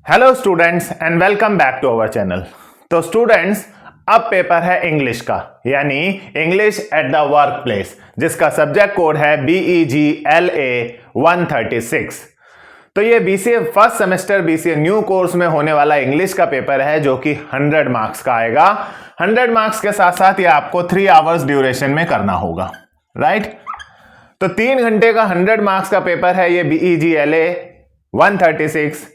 Hello students and welcome back to our channel. तो students, अब paper है English का, यानी English at the workplace, जिसका सब्जेक्ट कोड है BEGLA 136। तो ये BCA first semester BCA new course में होने वाला इंग्लिश का पेपर है, जो कि 100 मार्क्स का आएगा। 100 मार्क्स के साथ साथ ये आपको 3 आवर्स ड्यूरेशन में करना होगा, राइट। तो 3 घंटे का 100 मार्क्स का पेपर है ये BEGLA 136।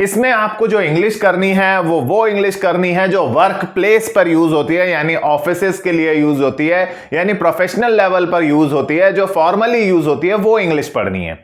इसमें आपको जो इंग्लिश करनी है वो इंग्लिश करनी है जो वर्क प्लेस पर यूज होती है, यानी ऑफिसेस के लिए यूज होती है, यानी प्रोफेशनल लेवल पर यूज होती है, जो फॉर्मली यूज होती है वो इंग्लिश पढ़नी है।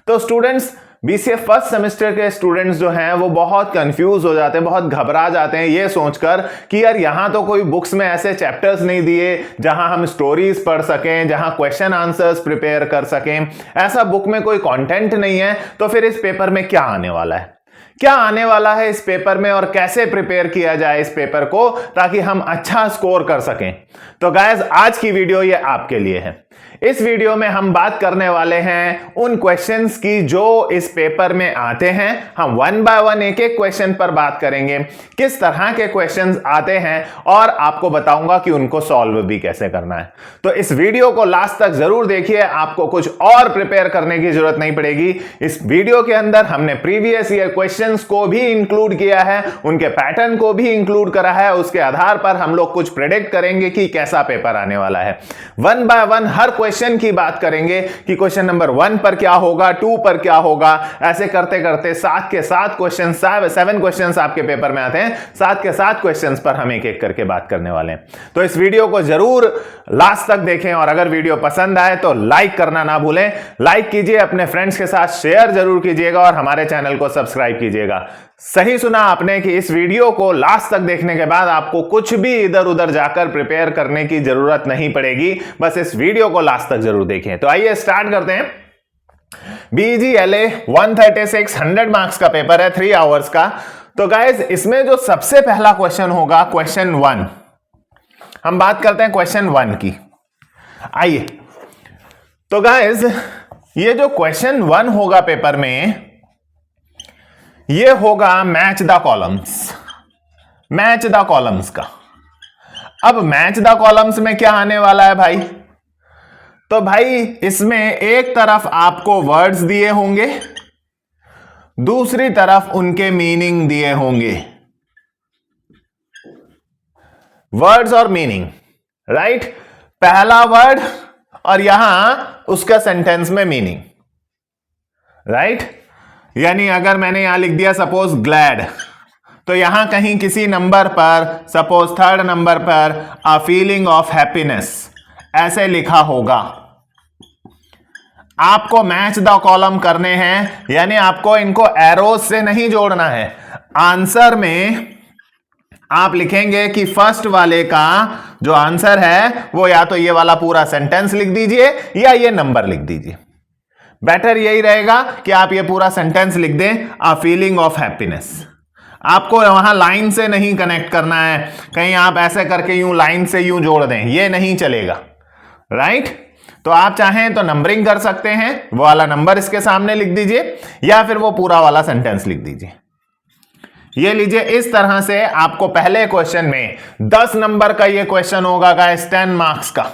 तो स्टूडेंट्स, BCA फर्स्ट सेमेस्टर के स्टूडेंट्स जो हैं वो बहुत कंफ्यूज हो जाते हैं, बहुत घबरा जाते हैं ये सोचकर कि यार यहां तो कोई बुक्स में ऐसे चैप्टर्स नहीं दिए जहां हम स्टोरीज पढ़ सकें, जहां क्वेश्चन आंसर्स प्रिपेयर कर सकें, ऐसा बुक में कोई कंटेंट नहीं है। तो फिर इस पेपर में क्या आने वाला है, क्या आने वाला है इस पेपर में, और कैसे प्रिपेयर किया जाए इस पेपर को ताकि हम अच्छा स्कोर कर सकें। तो गाइस, आज की वीडियो ये आपके लिए है। इस वीडियो में हम बात करने वाले हैं उन क्वेश्चंस की जो इस पेपर में आते हैं। हम 1 बाय 1 एक एक क्वेश्चन पर बात करेंगे, किस तरह के क्वेश्चंस आते हैं, और आपको बताऊंगा कि उनको सॉल्व भी कैसे करना है। तो इस वीडियो को लास्ट तक जरूर देखिए, आपको कुछ और प्रिपेयर करने की जरूरत नहीं पड़ेगी। इस वीडियो के अंदर हमने प्रीवियस ईयर क्वेश्चंस को भी इंक्लूड किया है, उनके पैटर्न को भी इंक्लूड करा है। उसके आधार पर हम लोग कुछ प्रेडिक्ट करेंगे कि कैसा पेपर आने वाला है। 1 बाय 1 हर क्वेश्चन की बात करेंगे कि क्वेश्चन नंबर 1 पर क्या होगा, 2 पर क्या होगा, ऐसे करते करते 7 के 7 क्वेश्चन, 7 क्वेश्चंस आपके पेपर में आते हैं। 7 के 7 क्वेश्चंस पर हम एक एक करके बात करने वाले हैं। तो इस वीडियो को जरूर लास्ट तक देखें, और अगर वीडियो पसंद आए तो लाइक करना ना भूलें। लाइक कीजिए, अपने फ्रेंड्स के साथ शेयर जरूर कीजिएगा, और हमारे चैनल को सब्सक्राइब कीजिएगा। सही सुना आपने कि इस वीडियो को लास्ट तक देखने के बाद आपको कुछ भी इधर उधर जाकर प्रिपेयर करने की जरूरत नहीं पड़ेगी, बस इस वीडियो को लास्ट तक जरूर देखें। तो आइए स्टार्ट करते हैं। BEGLA 136 100 मार्क्स का पेपर है, 3 आवर्स का। तो गाइस, इसमें जो सबसे पहला क्वेश्चन होगा क्वेश्चन 1। हम बात करते हैं क्वेश्चन 1 की। आइए, तो गाइस, ये जो क्वेश्चन 1 होगा पेपर में, ये होगा match the columns, match the columns का। अब मैच द कॉलम्स में क्या आने वाला है भाई? तो भाई, इसमें एक तरफ आपको वर्ड्स दिए होंगे, दूसरी तरफ उनके मीनिंग दिए होंगे। वर्ड्स और मीनिंग, राइट। पहला वर्ड और यहां उसका सेंटेंस में मीनिंग, राइट। यानी अगर मैंने यहां लिख दिया सपोज ग्लैड, तो यहां कहीं किसी नंबर पर, सपोज 3rd नंबर पर, अ फीलिंग ऑफ हैप्पीनेस ऐसे लिखा होगा। आपको मैच द कॉलम करने हैं, यानी आपको इनको एरोज से नहीं जोड़ना है। आंसर में आप लिखेंगे कि फर्स्ट वाले का जो आंसर है वो या तो ये वाला पूरा सेंटेंस लिख दीजिए या ये नंबर लिख दीजिए। बेटर यही रहेगा कि आप ये पूरा सेंटेंस लिख दें, अ फीलिंग ऑफ हैप्पीनेस। आपको वहां लाइन से नहीं कनेक्ट करना है, कहीं आप ऐसे करके यूं लाइन से यूं जोड़ दें, ये नहीं चलेगा, राइट। तो आप चाहें तो नंबरिंग कर सकते हैं, वो वाला नंबर इसके सामने लिख दीजिए, या फिर वो पूरा वाला सेंटेंस लिख दीजिए। ये लीजिए, इस तरह से आपको पहले क्वेश्चन में 10 नंबर का ये क्वेश्चन होगा गाइस, 10 मार्क्स का।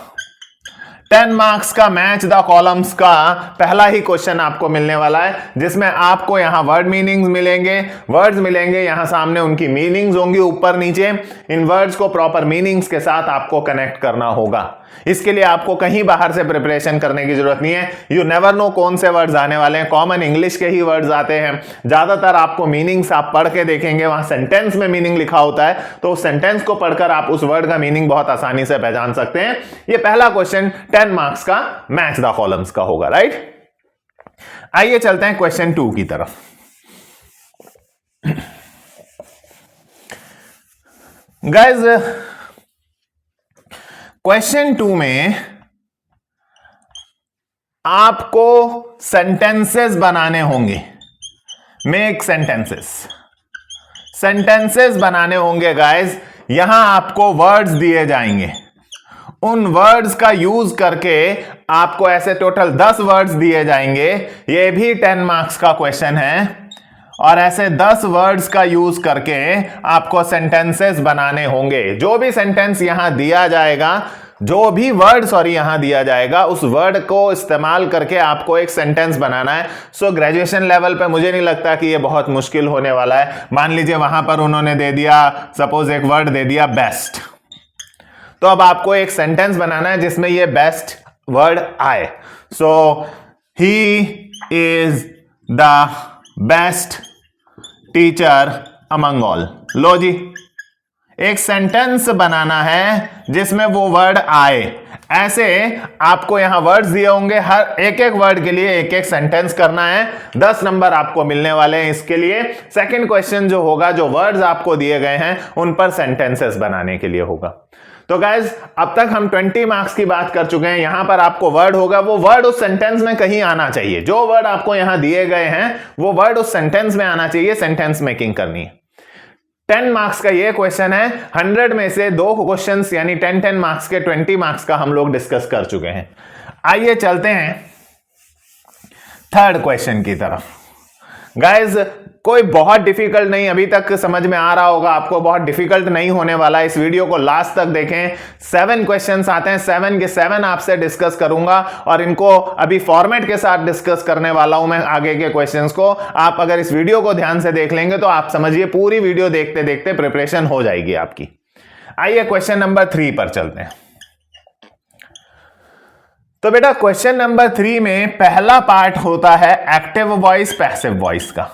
10 मार्क्स का मैच द कॉलम्स का पहला ही क्वेश्चन आपको मिलने वाला है, जिसमें आपको यहां वर्ड मीनिंग्स मिलेंगे, वर्ड्स मिलेंगे, यहां सामने उनकी मीनिंग्स होंगी ऊपर नीचे। इन वर्ड्स को प्रॉपर मीनिंग्स के साथ आपको कनेक्ट करना होगा। इसके लिए आपको कहीं बाहर से प्रिपरेशन करने की जरूरत नहीं है। यू नेवर नो कौन से वर्ड्स आने वाले हैं, कॉमन इंग्लिश के ही वर्ड्स आते हैं। ज्यादातर आपको मीनिंग्स आप पढ़ के देखेंगे, वहां सेंटेंस में मीनिंग लिखा होता है, तो उस सेंटेंस को पढ़कर आप उस वर्ड का मीनिंग बहुत आसानी से पहचान सकते हैं। ये पहला क्वेश्चन 10 मार्क्स का मैच द कॉलम्स का होगा, राइट। आइए चलते हैं क्वेश्चन 2 की तरफ। गाइस, क्वेश्चन 2 में आपको सेंटेंसेस बनाने होंगे, मेक सेंटेंसेस, सेंटेंसेस बनाने होंगे गाइस। यहां आपको वर्ड्स दिए जाएंगे, उन वर्ड्स का यूज करके आपको ऐसे टोटल 10 वर्ड्स दिए जाएंगे। ये भी 10 मार्क्स का क्वेश्चन है, और ऐसे 10 वर्ड्स का यूज करके आपको सेंटेंसेस बनाने होंगे। जो भी सेंटेंस यहां दिया जाएगा, जो भी वर्ड यहां दिया जाएगा, उस वर्ड को इस्तेमाल करके आपको एक सेंटेंस बनाना है। सो ग्रेजुएशन लेवल पे मुझे नहीं लगता कि ये बहुत मुश्किल होने वाला है। मान लीजिए वहां पर उन्होंने दे दिया, सपोज एक वर्ड दे दिया बेस्ट, तो अब आपको एक सेंटेंस बनाना है जिसमें ये बेस्ट वर्ड आए। So he is the best teacher among all. लो जी, एक सेंटेंस बनाना है जिसमें वो वर्ड आए। ऐसे आपको यहां वर्ड्स दिए होंगे, हर एक एक वर्ड के लिए एक एक सेंटेंस करना है। 10 नंबर आपको मिलने वाले हैं इसके लिए। सेकंड क्वेश्चन जो होगा, जो वर्ड्स आपको दिए गए हैं उन पर सेंटेंसेस बनाने के लिए होगा। तो गाइज, अब तक हम 20 मार्क्स की बात कर चुके हैं। यहां पर आपको वर्ड होगा, वो वर्ड उस सेंटेंस में कहीं आना चाहिए। जो वर्ड आपको यहां दिए गए हैं वो वर्ड उस सेंटेंस में आना चाहिए, सेंटेंस मेकिंग करनी है। 10 मार्क्स का ये क्वेश्चन है। 100 में से 2 क्वेश्चंस यानी 10 मार्क्स के 20 मार्क्स का हम लोग डिस्कस कर चुके हैं। आइए चलते हैं थर्ड क्वेश्चन की तरफ। गाइज, कोई बहुत डिफिकल्ट नहीं, अभी तक समझ में आ रहा होगा आपको, बहुत डिफिकल्ट नहीं होने वाला। इस वीडियो को लास्ट तक देखें। 7 क्वेश्चंस आते हैं, 7 के 7 आपसे डिस्कस करूंगा और इनको अभी फॉर्मेट के साथ डिस्कस करने वाला हूं मैं आगे के क्वेश्चंस को। आप अगर इस वीडियो को ध्यान से देख लेंगे तो आप समझिए पूरी वीडियो देखते देखते प्रिपरेशन हो जाएगी आपकी। आइए क्वेश्चन नंबर 3 पर चलते हैं। तो बेटा, क्वेश्चन नंबर 3 में पहला पार्ट होता है एक्टिव वॉइस पैसिव वॉइस का।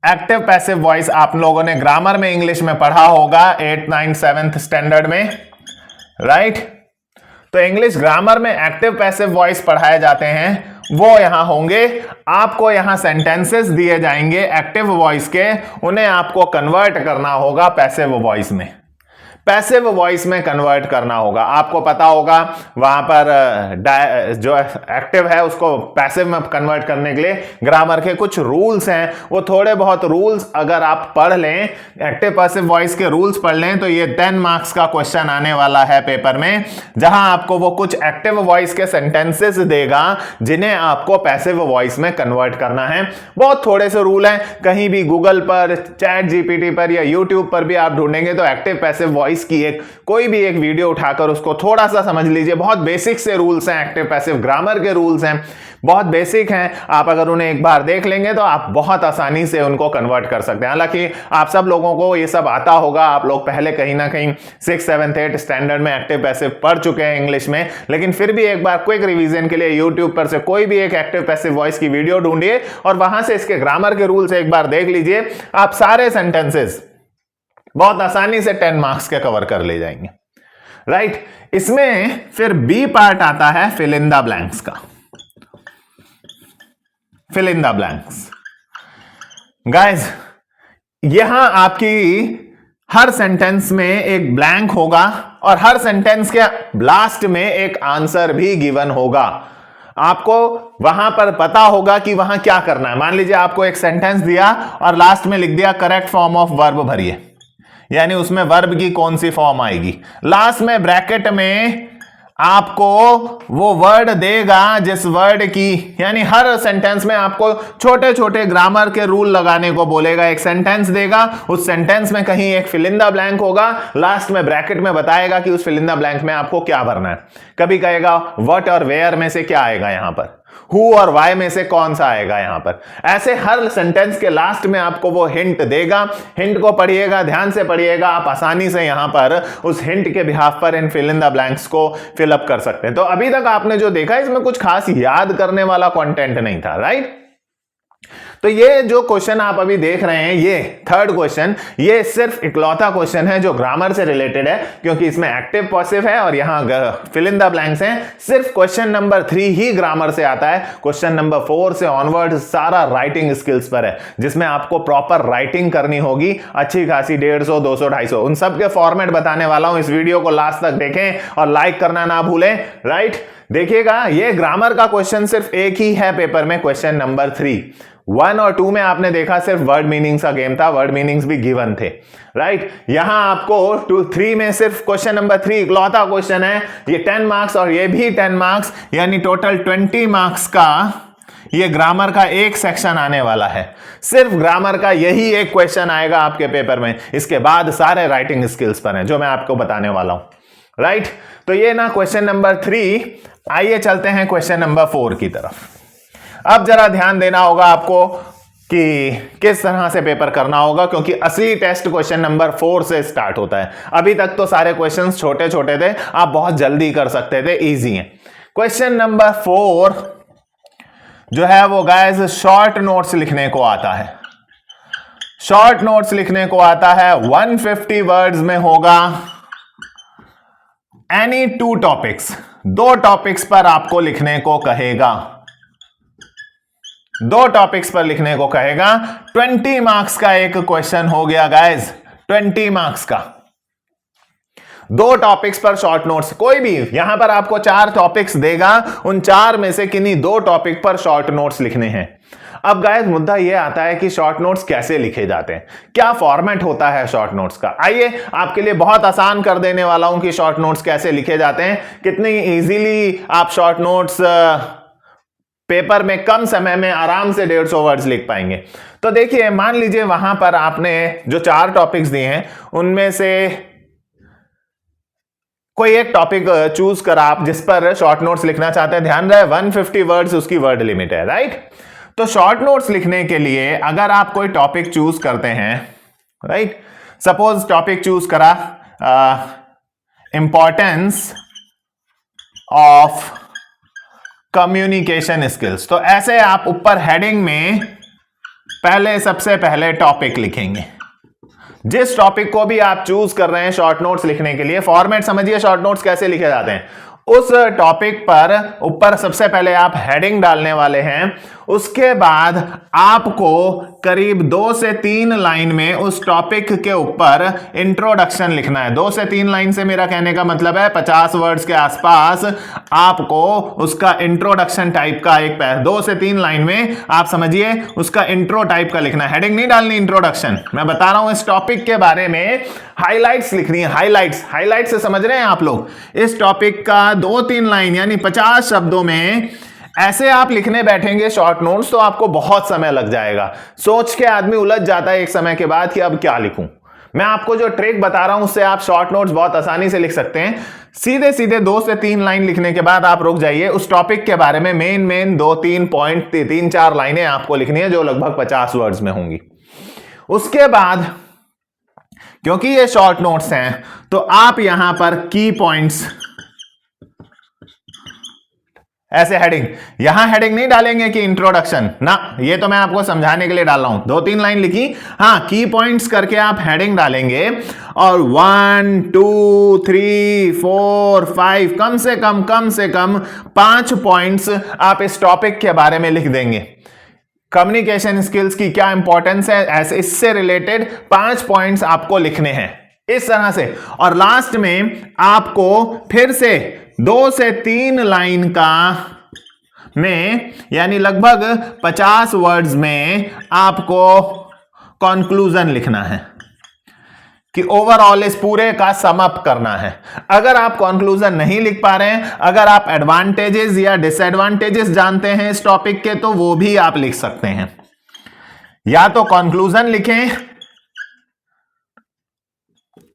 एक्टिव पैसिव वॉइस आप लोगों ने ग्रामर में इंग्लिश में पढ़ा होगा 8th 9th 7th स्टैंडर्ड में, राइट? तो इंग्लिश ग्रामर में एक्टिव पैसिव वॉइस पढ़ाए जाते हैं, वो यहां होंगे। आपको यहां सेंटेंसेस दिए जाएंगे एक्टिव वॉइस के, उन्हें आपको कन्वर्ट करना होगा पैसिव वॉइस में। पैसिव वॉइस में कन्वर्ट करना होगा। आपको पता होगा वहां पर जो एक्टिव है उसको पैसिव में कन्वर्ट करने के लिए ग्रामर के कुछ रूल्स हैं। वो थोड़े बहुत रूल्स अगर आप पढ़ लें, एक्टिव पैसिव वॉइस के रूल्स पढ़ लें, तो ये 10 मार्क्स का क्वेश्चन आने वाला है पेपर में, जहां आपको वो कुछ एक्टिव वॉइस के सेंटेंसेस देगा जिन्हें आपको पैसिव वॉइस में कन्वर्ट करना है। बहुत थोड़े से रूल हैं, कहीं भी गूगल पर, चैट जीपीटी पर या यूट्यूब पर भी आप ढूंढेंगे तो एक्टिव पैसिव वॉइस की कोई भी एक वीडियो उठाकर उसको थोड़ा सा समझ लीजिए। बहुत बेसिक से रूल्स हैं, एक्टिव पैसिव ग्रामर के रूल्स हैं, बहुत बेसिक हैं। आप अगर उन्हें एक बार देख लेंगे तो आप बहुत आसानी से उनको कन्वर्ट कर सकते हैं। हालांकि आप सब लोगों को ये सब आता होगा, आप लोग पहले कहीं ना कहीं 6th 7th 8th स्टैंडर्ड में एक्टिव पैसिव पढ़ चुके हैं इंग्लिश में, लेकिन फिर भी एक बार क्विक रिवीजन के लिए यूट्यूब पर से कोई भी एक एक्टिव पैसिव वॉइस की वीडियो ढूंढिए और वहां से इसके ग्रामर के रूल्स एक बार देख लीजिए। आप सारे सेंटेंसेस बहुत आसानी से 10 मार्क्स के कवर कर ले जाएंगे, राइट? इसमें फिर बी पार्ट आता है फिल इन द ब्लैंक्स का। Fill in the blanks guys, यहां आपकी हर सेंटेंस में एक ब्लैंक होगा और हर सेंटेंस के लास्ट में एक आंसर भी गिवन होगा। आपको वहां पर पता होगा कि वहां क्या करना है। मान लीजिए आपको एक सेंटेंस दिया और लास्ट में लिख दिया करेक्ट फॉर्म ऑफ वर्ब भरिए, यानी उसमें वर्ब की कौन सी फॉर्म आएगी। लास्ट में ब्रैकेट में आपको वो वर्ड देगा जिस वर्ड की, यानी हर सेंटेंस में आपको छोटे छोटे ग्रामर के रूल लगाने को बोलेगा। एक सेंटेंस देगा, उस सेंटेंस में कहीं एक फिल इन द ब्लैंक होगा, लास्ट में ब्रैकेट में बताएगा कि उस फिल इन द ब्लैंक में आपको क्या भरना है। कभी कहेगा व्हाट और वेयर में से क्या आएगा यहां पर, हु और वाई में से कौन सा आएगा यहां पर। ऐसे हर सेंटेंस के लास्ट में आपको वो हिंट देगा। हिंट को पढ़िएगा, ध्यान से पढ़िएगा, आप आसानी से यहां पर उस हिंट के बिहाफ पर इन फिल इन द ब्लैंक्स को फिल अप कर सकते हैं। तो अभी तक आपने जो देखा इसमें कुछ खास याद करने वाला कंटेंट नहीं था, राइट? तो ये जो क्वेश्चन आप अभी देख रहे हैं, ये थर्ड क्वेश्चन, ये सिर्फ इकलौता क्वेश्चन है जो ग्रामर से रिलेटेड है, क्योंकि इसमें एक्टिव पैसिव है और यहां फिल इन द ब्लैंक्स हैं। सिर्फ क्वेश्चन नंबर 3 ही ग्रामर से आता है। क्वेश्चन नंबर 4 से ऑनवर्ड सारा राइटिंग स्किल्स पर है, जिसमें आपको प्रॉपर राइटिंग करनी होगी अच्छी खासी, 150, 200, 250। उन सब के फॉर्मेट बताने वाला हूं। इस वीडियो को लास्ट तक देखें और लाइक करना ना भूलें, राइट? देखिएगा, ये ग्रामर का क्वेश्चन सिर्फ एक ही है पेपर में, क्वेश्चन नंबर 3। 1 और 2 में आपने देखा सिर्फ वर्ड मीनिंग्स का गेम था, वर्ड मीनिंग्स भी गिवन थे, राइट? यहां आपको 3 में सिर्फ क्वेश्चन नंबर 3 इकलौता क्वेश्चन है। ये 10 मार्क्स और ये भी 10 मार्क्स, यानी टोटल 20 मार्क्स का ये ग्रामर का एक सेक्शन आने वाला है, सिर्फ ग्रामर का यही एक क्वेश्चन आएगा आपके पेपर में, इसके बाद सारे राइटिंग स्किल्स पर हैं जो मैं आपको बताने वाला हूं, राइट। तो ये ना क्वेश्चन नंबर 3। आइए चलते हैं क्वेश्चन नंबर 4 की तरफ। अब जरा ध्यान देना होगा आपको कि किस तरह से पेपर करना होगा, क्योंकि असली टेस्ट क्वेश्चन नंबर 4 से स्टार्ट होता है। अभी तक तो सारे क्वेश्चंस छोटे छोटे थे, आप बहुत जल्दी कर सकते थे, इजी है। क्वेश्चन नंबर 4 जो है वो गाइस शॉर्ट नोट्स लिखने को आता है। शॉर्ट नोट्स लिखने को आता है, 150 वर्ड्स में होगा। एनी 2 टॉपिक्स, 2 टॉपिक्स पर आपको लिखने को कहेगा, 2 टॉपिक्स पर लिखने को कहेगा। 20 मार्क्स का एक क्वेश्चन हो गया गाइस, 20 मार्क्स का। 2 टॉपिक्स पर शॉर्ट नोट्स, कोई भी यहां पर आपको 4 टॉपिक्स देगा, उन 4 में से किन्हीं 2 टॉपिक पर शॉर्ट नोट्स लिखने हैं। अब गाइस मुद्दा यह आता है कि शॉर्ट नोट्स कैसे लिखे जाते हैं, क्या फॉर्मेट होता है शॉर्ट नोट्स का। आइए आपके लिए बहुत आसान कर देने वाला हूं कि शॉर्ट नोट्स कैसे लिखे जाते हैं, कितनी इजीली आप शॉर्ट नोट्स पेपर में कम समय में आराम से 150 वर्ड्स लिख पाएंगे। तो देखिए, मान लीजिए वहां पर आपने जो 4 टॉपिक्स दिए हैं उनमें से कोई एक टॉपिक चूज करा आप जिस पर शॉर्ट नोट्स लिखना चाहते हैं। ध्यान रहे 150 वर्ड्स उसकी वर्ड लिमिट है, राइट। तो शॉर्ट नोट्स लिखने के लिए अगर आप कोई टॉपिक चूज करते हैं, राइट, सपोज टॉपिक चूज करा इंपॉर्टेंस ऑफ कम्युनिकेशन स्किल्स, तो ऐसे आप ऊपर हेडिंग में पहले सबसे पहले टॉपिक लिखेंगे। जिस टॉपिक को भी आप चूज कर रहे हैं शॉर्ट नोट्स लिखने के लिए, फॉर्मेट समझिए शॉर्ट नोट्स कैसे लिखे जाते हैं। उस टॉपिक पर ऊपर सबसे पहले आप हेडिंग डालने वाले हैं, उसके बाद आपको करीब 2 से 3 लाइन में उस टॉपिक के ऊपर इंट्रोडक्शन लिखना है। 2 से 3 लाइन से मेरा कहने का मतलब है 50 वर्ड्स के आसपास आपको उसका इंट्रोडक्शन टाइप का एक 2 से 3 लाइन में आप समझिए उसका इंट्रो टाइप का लिखना है। हेडिंग नहीं डालनी, इंट्रोडक्शन। मैं बता रहा हूं इस टॉपिक के बारे में हाइलाइट्स लिखनी है, हाइलाइट्स। हाइलाइट से समझ रहे हैं आप लोग, इस टॉपिक का 2-3 लाइन यानी 50 शब्दों में ऐसे आप लिखने बैठेंगे शॉर्ट नोट्स तो आपको बहुत समय लग जाएगा। सोच के आदमी उलझ जाता है एक समय के बाद कि अब क्या लिखूं। मैं आपको जो ट्रिक बता रहा हूं उससे आप शॉर्ट नोट्स बहुत आसानी से लिख सकते हैं। सीधे सीधे 2 से 3 लाइन लिखने के बाद आप रुक जाइए, उस टॉपिक के बारे में मेन 2-3 पॉइंट 3-4 लाइनें आपको लिखनी है जो लगभग 50 वर्ड्स में होंगी। उसके बाद क्योंकि ये शॉर्ट नोट्स हैं तो आप यहां पर की पॉइंट्स ऐसे हेडिंग, यहां हेडिंग नहीं डालेंगे कि इंट्रोडक्शन ना, ये तो मैं आपको समझाने के लिए डाल रहा हूं। 2-3 लाइन लिखी, हां की पॉइंट्स करके आप हेडिंग डालेंगे और 1 2 3 4 5 कम से कम 5 पॉइंट्स आप इस टॉपिक के बारे में लिख देंगे। कम्युनिकेशन स्किल्स की क्या इंपॉर्टेंस है, ऐसे इससे रिलेटेड 5 पॉइंट्स आपको लिखने हैं इस तरह से। और लास्ट में आपको फिर से 2 से 3 लाइन का में यानी लगभग 50 वर्ड्स में आपको कंक्लूजन लिखना है कि ओवरऑल इस पूरे का सम अप करना है। अगर आप कंक्लूजन नहीं लिख पा रहे हैं, अगर आप एडवांटेजेस या डिसएडवांटेजेस जानते हैं इस टॉपिक के, तो वो भी आप लिख सकते हैं। या तो कंक्लूजन लिखें,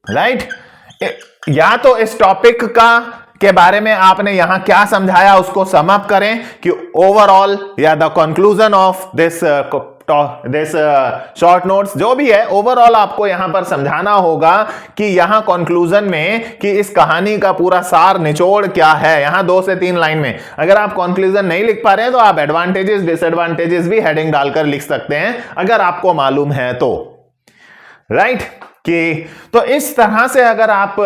राइट, या तो इस टॉपिक का के बारे में आपने यहां क्या समझाया उसको सम अप करें कि ओवरऑल या the conclusion of this short notes जो भी है, ओवरऑल आपको यहां पर समझाना होगा कि यहां कंक्लूजन में कि इस कहानी का पूरा सार निचोड़ क्या है, यहां 2 से 3 लाइन में। अगर आप कंक्लूजन नहीं लिख पा रहे हैं तो आप एडवांटेजेस डिसएडवांटेजेस भी हेडिंग डालकर लिख सकते हैं अगर आपको मालूम है तो, राइट। कि तो इस तरह से अगर आप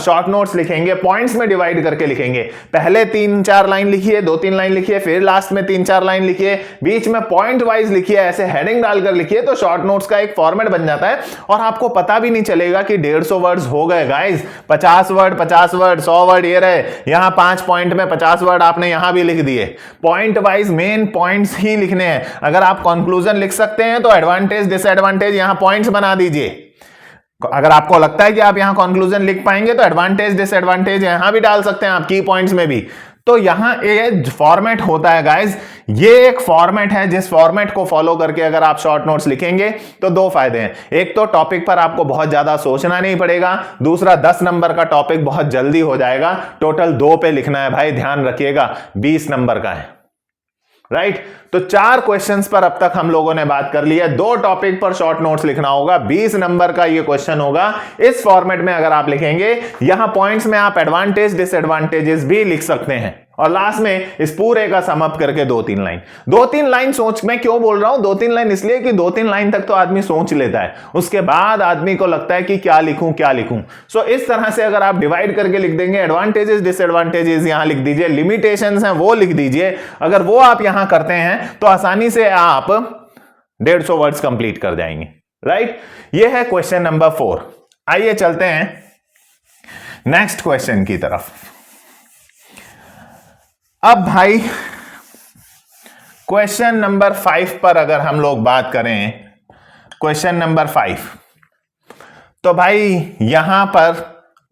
शॉर्ट नोट्स लिखेंगे, पॉइंट्स में डिवाइड करके लिखेंगे, पहले 3-4 लाइन लिखिए, 2-3 लाइन लिखिए, फिर लास्ट में 3-4 लाइन लिखिए, बीच में पॉइंट वाइज लिखिए, ऐसे हेडिंग डालकर लिखिए, तो शॉर्ट नोट्स का एक फॉर्मेट बन जाता है और आपको पता भी नहीं चलेगा कि 150 वर्ड्स हो गए गाइस। 50 वर्ड 100 वर्ड ये रहे, यहां 5 पॉइंट में 50 वर्ड आपने यहां भी लिख दिए। पॉइंट वाइज मेन पॉइंट्स ही लिखने हैं। अगर आप कंक्लूजन लिख सकते हैं तो एडवांटेज डिसएडवांटेज यहां पॉइंट्स बना दीजिए। अगर आपको लगता है कि आप यहां कंक्लूजन लिख पाएंगे तो एडवांटेज डिसएडवांटेज यहां भी डाल सकते हैं आप की पॉइंट्स में भी। तो यहां ये फॉर्मेट होता है गाइस, ये एक फॉर्मेट है जिस फॉर्मेट को फॉलो करके अगर आप शॉर्ट नोट्स लिखेंगे तो दो फायदे हैं। एक तो टॉपिक पर आपको बहुत ज्यादा सोचना नहीं पड़ेगा, दूसरा 10 नंबर का टॉपिक बहुत जल्दी हो जाएगा। टोटल 2 पे लिखना है भाई, ध्यान रखिएगा, 20 नंबर का है, राइट। तो 4 क्वेश्चंस पर अब तक हम लोगों ने बात कर ली है। 2 टॉपिक पर शॉर्ट नोट्स लिखना होगा, 20 नंबर का ये क्वेश्चन होगा। इस फॉर्मेट में अगर आप लिखेंगे, यहां पॉइंट्स में आप एडवांटेज डिसएडवांटेजेस भी लिख सकते हैं और लास्ट में इस पूरे का सम अप करके 2-3 लाइन। 2-3 लाइन सोच, मैं क्यों बोल रहा हूं 2-3 लाइन, इसलिए कि 2-3 लाइन तक तो आदमी सोच लेता है, उसके बाद आदमी को लगता है कि क्या लिखूं क्या लिखूं। सो इस तरह से अगर आप डिवाइड करके लिख देंगे, एडवांटेजेस डिसएडवांटेजेस यहां लिख दीजिए, लिमिटेशंस हैं वो लिख दीजिए, अगर वो आप यहां करते हैं तो आसानी से आप 150 वर्ड्स कंप्लीट कर जाएंगे, राइट। ये है क्वेश्चन नंबर 4। आइए चलते हैं नेक्स्ट क्वेश्चन की तरफ। अब भाई क्वेश्चन नंबर 5 पर अगर हम लोग बात करें, क्वेश्चन नंबर 5, तो भाई यहां पर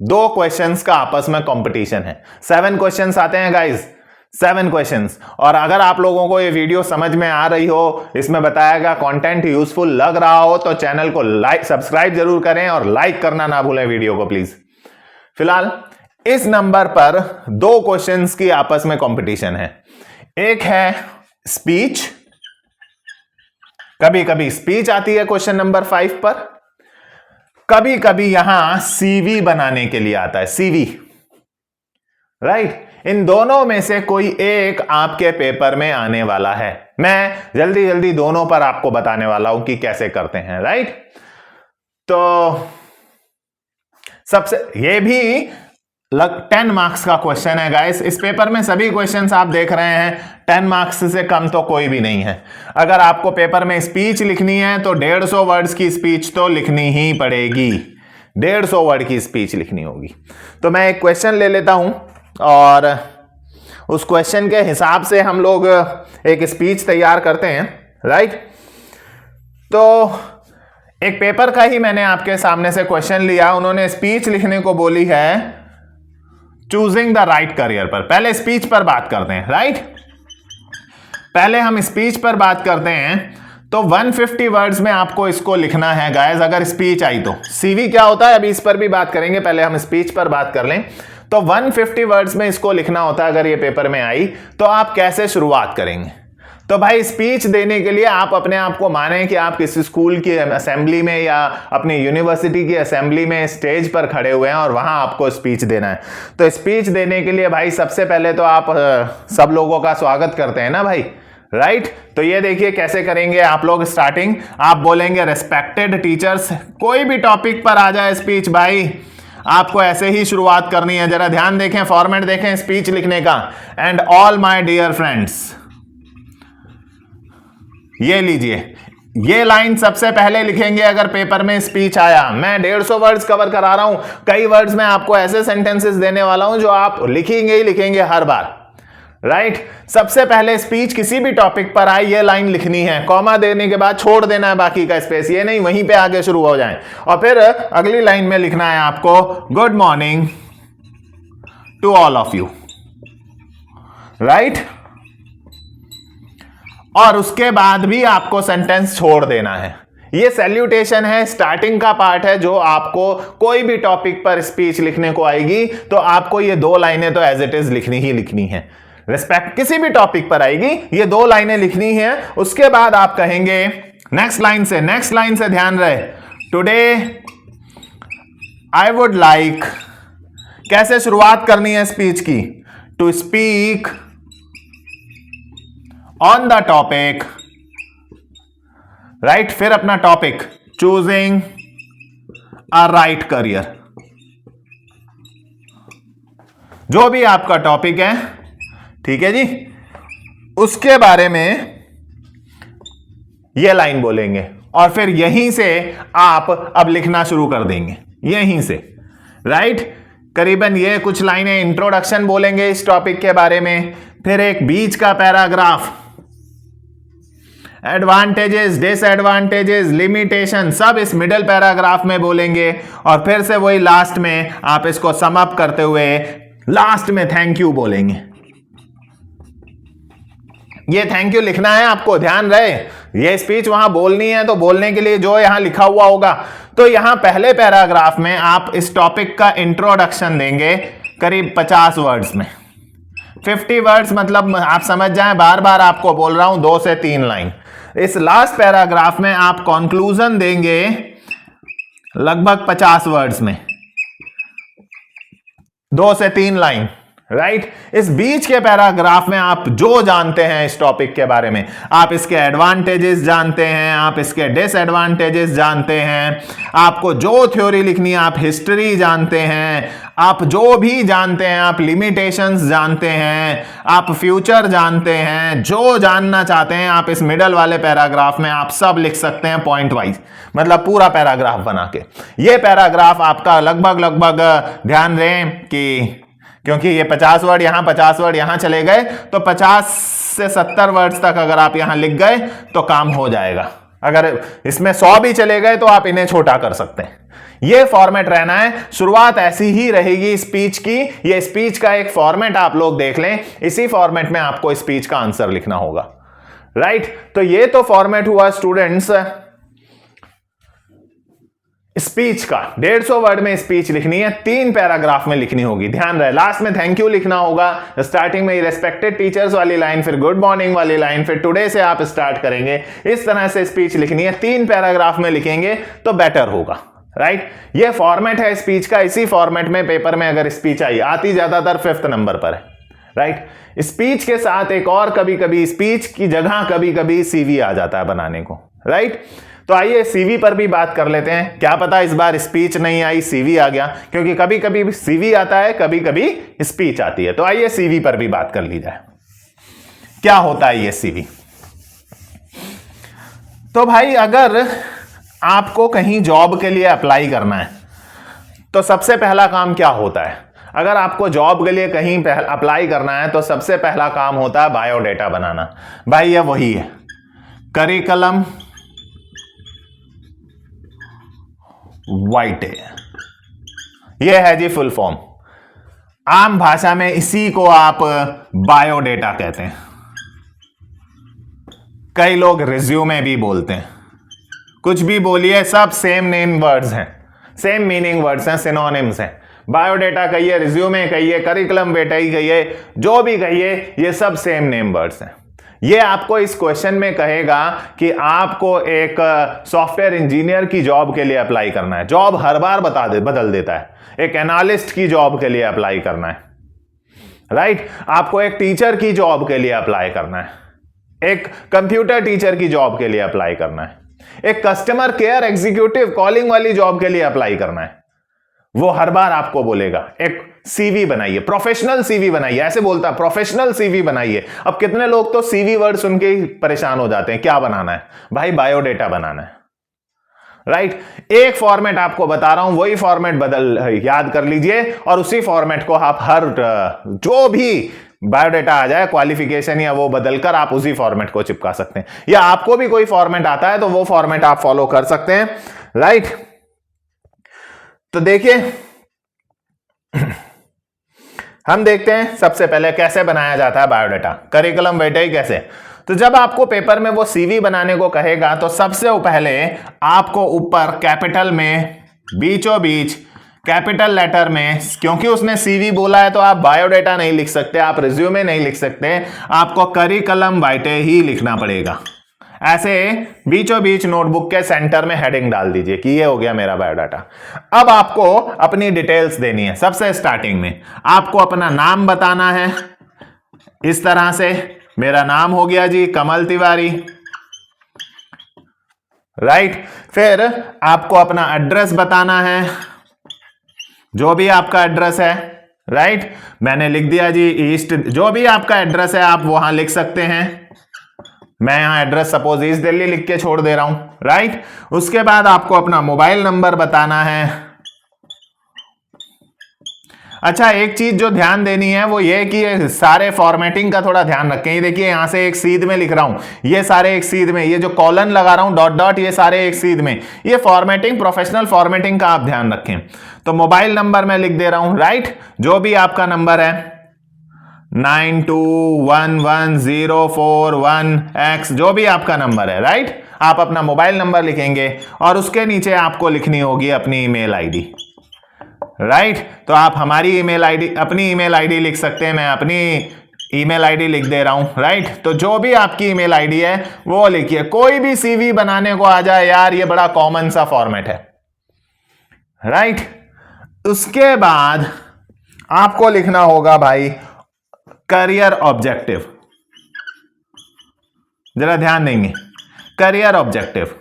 2 क्वेश्चंस का आपस में कंपटीशन है। 7 क्वेश्चंस आते हैं गाइस, 7 क्वेश्चंस। और अगर आप लोगों को ये वीडियो समझ में आ रही हो, इसमें बताया गया कंटेंट यूजफुल लग रहा हो, तो चैनल को लाइक सब्सक्राइब जरूर करें और लाइक करना ना भूलें वीडियो को प्लीज। फिलहाल इस नंबर पर 2 क्वेश्चंस की आपस में कंपटीशन है। एक है स्पीच, कभी कभी स्पीच आती है क्वेश्चन नंबर 5 पर, कभी कभी यहां सीवी बनाने के लिए आता है, सीवी, राइट। इन दोनों में से कोई एक आपके पेपर में आने वाला है। मैं जल्दी जल्दी दोनों पर आपको बताने वाला हूं कि कैसे करते हैं, राइट। तो सबसे ये भी 10 मार्क्स का क्वेश्चन है गाइस। इस पेपर में सभी क्वेश्चंस आप देख रहे हैं 10 मार्क्स से कम तो कोई भी नहीं है। अगर आपको पेपर में स्पीच लिखनी है तो 150 वर्ड्स की स्पीच तो लिखनी ही पड़ेगी, 150 वर्ड की स्पीच लिखनी होगी। तो मैं एक क्वेश्चन ले लेता हूं और उस क्वेश्चन के हिसाब से हम लोग एक स्पीच तैयार करते हैं, राइट। तो एक पेपर का ही मैंने आपके सामने से क्वेश्चन लिया, उन्होंने स्पीच लिखने को बोली है चूजिंग द राइट करियर पर। पहले स्पीच पर बात करते हैं, राइट। पहले हम स्पीच पर बात करते हैं। तो 150 वर्ड्स में आपको इसको लिखना है गाइस, अगर स्पीच आई तो। सीवी क्या होता है अभी इस पर भी बात करेंगे, पहले हम स्पीच पर बात कर लें। तो 150 वर्ड्स में इसको लिखना होता है अगर ये पेपर में आई, तो आप कैसे शुरुआत करेंगे। तो भाई स्पीच देने के लिए आप अपने आप को माने कि आप किसी स्कूल की असेंबली में या अपनी यूनिवर्सिटी की असेंबली में स्टेज पर खड़े हुए हैं और वहां आपको स्पीच देना है। तो स्पीच देने के लिए भाई सबसे पहले तो आप सब लोगों का स्वागत करते हैं ना भाई, राइट। तो ये देखिए कैसे करेंगे आप लोग स्टार्टिंग। आप बोलेंगे रेस्पेक्टेड टीचर्स, कोई भी टॉपिक पर आ जाए स्पीच भाई, आपको ऐसे ही शुरुआत करनी है। जरा ध्यान देखें, फॉर्मेट देखें स्पीच लिखने का। And all my dear friends, ये लीजिए, ये लाइन सबसे पहले लिखेंगे अगर पेपर में स्पीच आया। मैं 150 वर्ड्स कवर करा रहा हूं, कई वर्ड्स में आपको ऐसे सेंटेंसेस देने वाला हूं जो आप लिखेंगे ही लिखेंगे हर बार, राइट। सबसे पहले स्पीच किसी भी टॉपिक पर आए ये लाइन लिखनी है, कॉमा देने के बाद छोड़ देना है बाकी का स्पेस, ये नहीं वहीं पे आगे शुरू हो जाए। और फिर अगली लाइन में लिखना है आपको good morning to all of you, right. और उसके बाद भी आपको सेंटेंस छोड़ देना है। ये सैल्यूटेशन है, स्टार्टिंग का पार्ट है, जो आपको कोई भी टॉपिक पर स्पीच लिखने को आएगी तो आपको ये 2 लाइनें तो एज इट इज लिखनी ही लिखनी है। रिस्पेक्ट किसी भी टॉपिक पर आएगी, ये 2 लाइनें लिखनी है। उसके बाद आप कहेंगे नेक्स्ट लाइन से ध्यान रहे, टुडे आई वुड लाइक, कैसे शुरुआत करनी है स्पीच की, to speak on the topic, right. फिर अपना topic choosing a right career, जो भी आपका टॉपिक है, ठीक है जी, उसके बारे में ये लाइन बोलेंगे और फिर यहीं से आप अब लिखना शुरू कर देंगे, यहीं से, राइट। करीबन ये कुछ लाइनें इंट्रोडक्शन बोलेंगे इस टॉपिक के बारे में, फिर एक बीच का पैराग्राफ, एडवांटेजेस डिसएडवांटेजेस लिमिटेशन सब इस मिडिल पैराग्राफ में बोलेंगे और फिर से वही लास्ट में आप इसको सम अप करते हुए लास्ट में थैंक यू बोलेंगे, ये थैंक यू लिखना है आपको, ध्यान रहे। ये स्पीच वहां बोलनी है तो बोलने के लिए जो यहां लिखा हुआ होगा, तो यहां पहले पैराग्राफ में आप इस टॉपिक का इंट्रोडक्शन देंगे करीब 50 वर्ड्स में। 50 वर्ड्स मतलब आप समझ जाएं, बार बार आपको बोल रहा हूं 2 से 3 लाइन। इस लास्ट पैराग्राफ में आप कंक्लूजन देंगे लगभग 50 वर्ड्स में, 2 से 3 लाइन, राइट। इस बीच के पैराग्राफ में आप जो जानते हैं इस टॉपिक के बारे में, आप इसके एडवांटेजेस जानते हैं, आप इसके डिसएडवांटेजेस जानते हैं, आपको जो थ्योरी लिखनी है, आप हिस्ट्री जानते हैं, आप जो भी जानते हैं, आप लिमिटेशंस जानते हैं, आप फ्यूचर जानते हैं, जो जानना चाहते हैं आप इस मिडल वाले पैराग्राफ में आप सब लिख सकते हैं पॉइंट वाइज, मतलब पूरा पैराग्राफ बना के। ये पैराग्राफ आपका लगभग ध्यान दें कि क्योंकि ये 50 वर्ड यहां 50 वर्ड यहां चले गए, तो 50 से 70 वर्ड्स तक अगर आप यहां लिख गए तो काम हो जाएगा। अगर इसमें 100 भी चले गए तो आप इन्हें छोटा कर सकते हैं। ये फॉर्मेट रहना है, शुरुआत ऐसी ही रहेगी स्पीच की। ये स्पीच का एक फॉर्मेट आप लोग देख लें, इसी फॉर्मेट में आपको स्पीच का आंसर लिखना होगा, राइट। तो ये तो फॉर्मेट हुआ स्टूडेंट्स स्पीच का। 150 वर्ड में स्पीच लिखनी है, 3 पैराग्राफ में लिखनी होगी, ध्यान रहे। लास्ट में थैंक यू लिखना होगा, स्टार्टिंग में रिस्पेक्टेड टीचर्स वाली लाइन, फिर गुड मॉर्निंग वाली लाइन, फिर टुडे से आप स्टार्ट करेंगे। इस तरह से स्पीच लिखनी है, 3 पैराग्राफ में लिखेंगे तो बेटर होगा, राइट। ये फॉर्मेट है स्पीच का। इसी फॉर्मेट में पेपर में अगर स्पीच आई आती ज्यादातर 5th नंबर पर है, राइट। स्पीच के साथ एक और कभी कभी स्पीच की जगह कभी कभी सीवी आ जाता है बनाने को, राइट। तो आइए सीवी पर भी बात कर लेते हैं। क्या पता इस बार स्पीच नहीं आई, सीवी आ गया, क्योंकि कभी कभी सीवी आता है, कभी कभी स्पीच आती है। तो आइए सीवी पर भी बात कर ली जाए। क्या होता है ये सीवी? तो भाई अगर आपको कहीं जॉब के लिए अप्लाई करना है तो सबसे पहला काम क्या होता है? अगर आपको जॉब के लिए कहीं अप्लाई करना है तो सबसे पहला काम होता है बायोडेटा बनाना। भाई ये वही है, करिकुलम वाइटे, ये है जी फुल फॉर्म। आम भाषा में इसी को आप बायोडेटा कहते हैं। कई लोग रिज्यूमे भी बोलते हैं, कुछ भी बोलिए, सब सेम नेम वर्ड्स हैं, सेम मीनिंग वर्ड्स हैं, सिनोनिम्स हैं। बायोडेटा कहिए, रिज्यूमे कहिए, करिकुलम वेटाई कहिए, जो भी कहिए, ये सब सेम नेम वर्ड्स हैं। ये आपको इस क्वेश्चन में कहेगा कि आपको एक सॉफ्टवेयर इंजीनियर की जॉब के लिए अप्लाई करना है। जॉब हर बार बदल देता है। एक एनालिस्ट की जॉब के लिए अप्लाई करना है, राइट। आपको एक टीचर की जॉब के लिए अप्लाई करना है, एक कंप्यूटर टीचर की जॉब के लिए अप्लाई करना है, एक कस्टमर केयर एग्जीक्यूटिव कॉलिंग वाली जॉब के लिए अप्लाई करना है। वो हर बार आपको बोलेगा एक सीवी बनाइए, प्रोफेशनल सीवी बनाइए, ऐसे बोलता है प्रोफेशनल सीवी बनाइए। अब कितने लोग तो सीवी वर्ड सुन के ही परेशान हो जाते हैं। क्या बनाना है भाई? बायोडेटा बनाना है, राइट। एक फॉर्मेट आपको बता रहा हूं, वही फॉर्मेट याद कर लीजिए और उसी फॉर्मेट को आप हर जो भी बायोडेटा आ जाए, क्वालिफिकेशन या वो बदलकर आप उसी फॉर्मेट को चिपका सकते हैं। या आपको भी कोई फॉर्मेट आता है तो वो फॉर्मेट आप फॉलो कर सकते हैं, राइट। तो देखिए हम देखते हैं सबसे पहले कैसे बनाया जाता है बायोडेटा, करिकुलम वेटाई कैसे। तो जब आपको पेपर में वो सीवी बनाने को कहेगा तो सबसे पहले आपको ऊपर कैपिटल में बीचों बीच कैपिटल लेटर में, क्योंकि उसने सीवी बोला है तो आप बायोडेटा नहीं लिख सकते, आप रिज्यूमे नहीं लिख सकते, आपको करिकुलम वाइटे ही लिखना पड़ेगा। ऐसे बीचों बीच नोटबुक के सेंटर में हेडिंग डाल दीजिए कि ये हो गया मेरा बायोडाटा। अब आपको अपनी डिटेल्स देनी है। सबसे स्टार्टिंग में आपको अपना नाम बताना है, इस तरह से मेरा नाम हो गया जी कमल तिवारी, राइट। फिर आपको अपना एड्रेस बताना है, जो भी आपका एड्रेस है, राइट। मैंने लिख दिया जी ईस्ट, जो भी आपका एड्रेस है आप वहां लिख सकते हैं। मैं यहां एड्रेस सपोज ईस्ट दिल्ली लिख के छोड़ दे रहा हूं, राइट। उसके बाद आपको अपना मोबाइल नंबर बताना है। अच्छा, एक चीज जो ध्यान देनी है वो ये कि ये सारे फॉर्मेटिंग का थोड़ा ध्यान रखें। ये देखिए यहां से एक सीध में लिख रहा हूं, ये सारे एक सीध में, ये जो कॉलन लगा रहा हूं डॉट डॉट, ये सारे एक सीध में। ये फॉर्मेटिंग, प्रोफेशनल फॉर्मेटिंग का आप ध्यान रखें। तो मोबाइल नंबर मैं लिख दे रहा हूं, राइट। जो भी आपका नंबर है 921104 जो भी आपका नंबर है, राइट। आप अपना मोबाइल नंबर लिखेंगे और उसके नीचे आपको लिखनी होगी अपनी ईमेल आईडी, राइट। तो आप हमारी ईमेल आईडी, अपनी ईमेल आईडी लिख सकते हैं। मैं अपनी ईमेल आईडी लिख दे रहा हूं, राइट। तो जो भी आपकी ईमेल आईडी है वो लिखिए। कोई भी सीवी बनाने को आ जाए यार, ये बड़ा कॉमन सा फॉर्मेट है, राइट। उसके बाद आपको लिखना होगा भाई करियर ऑब्जेक्टिव। जरा ध्यान देंगे, करियर ऑब्जेक्टिव।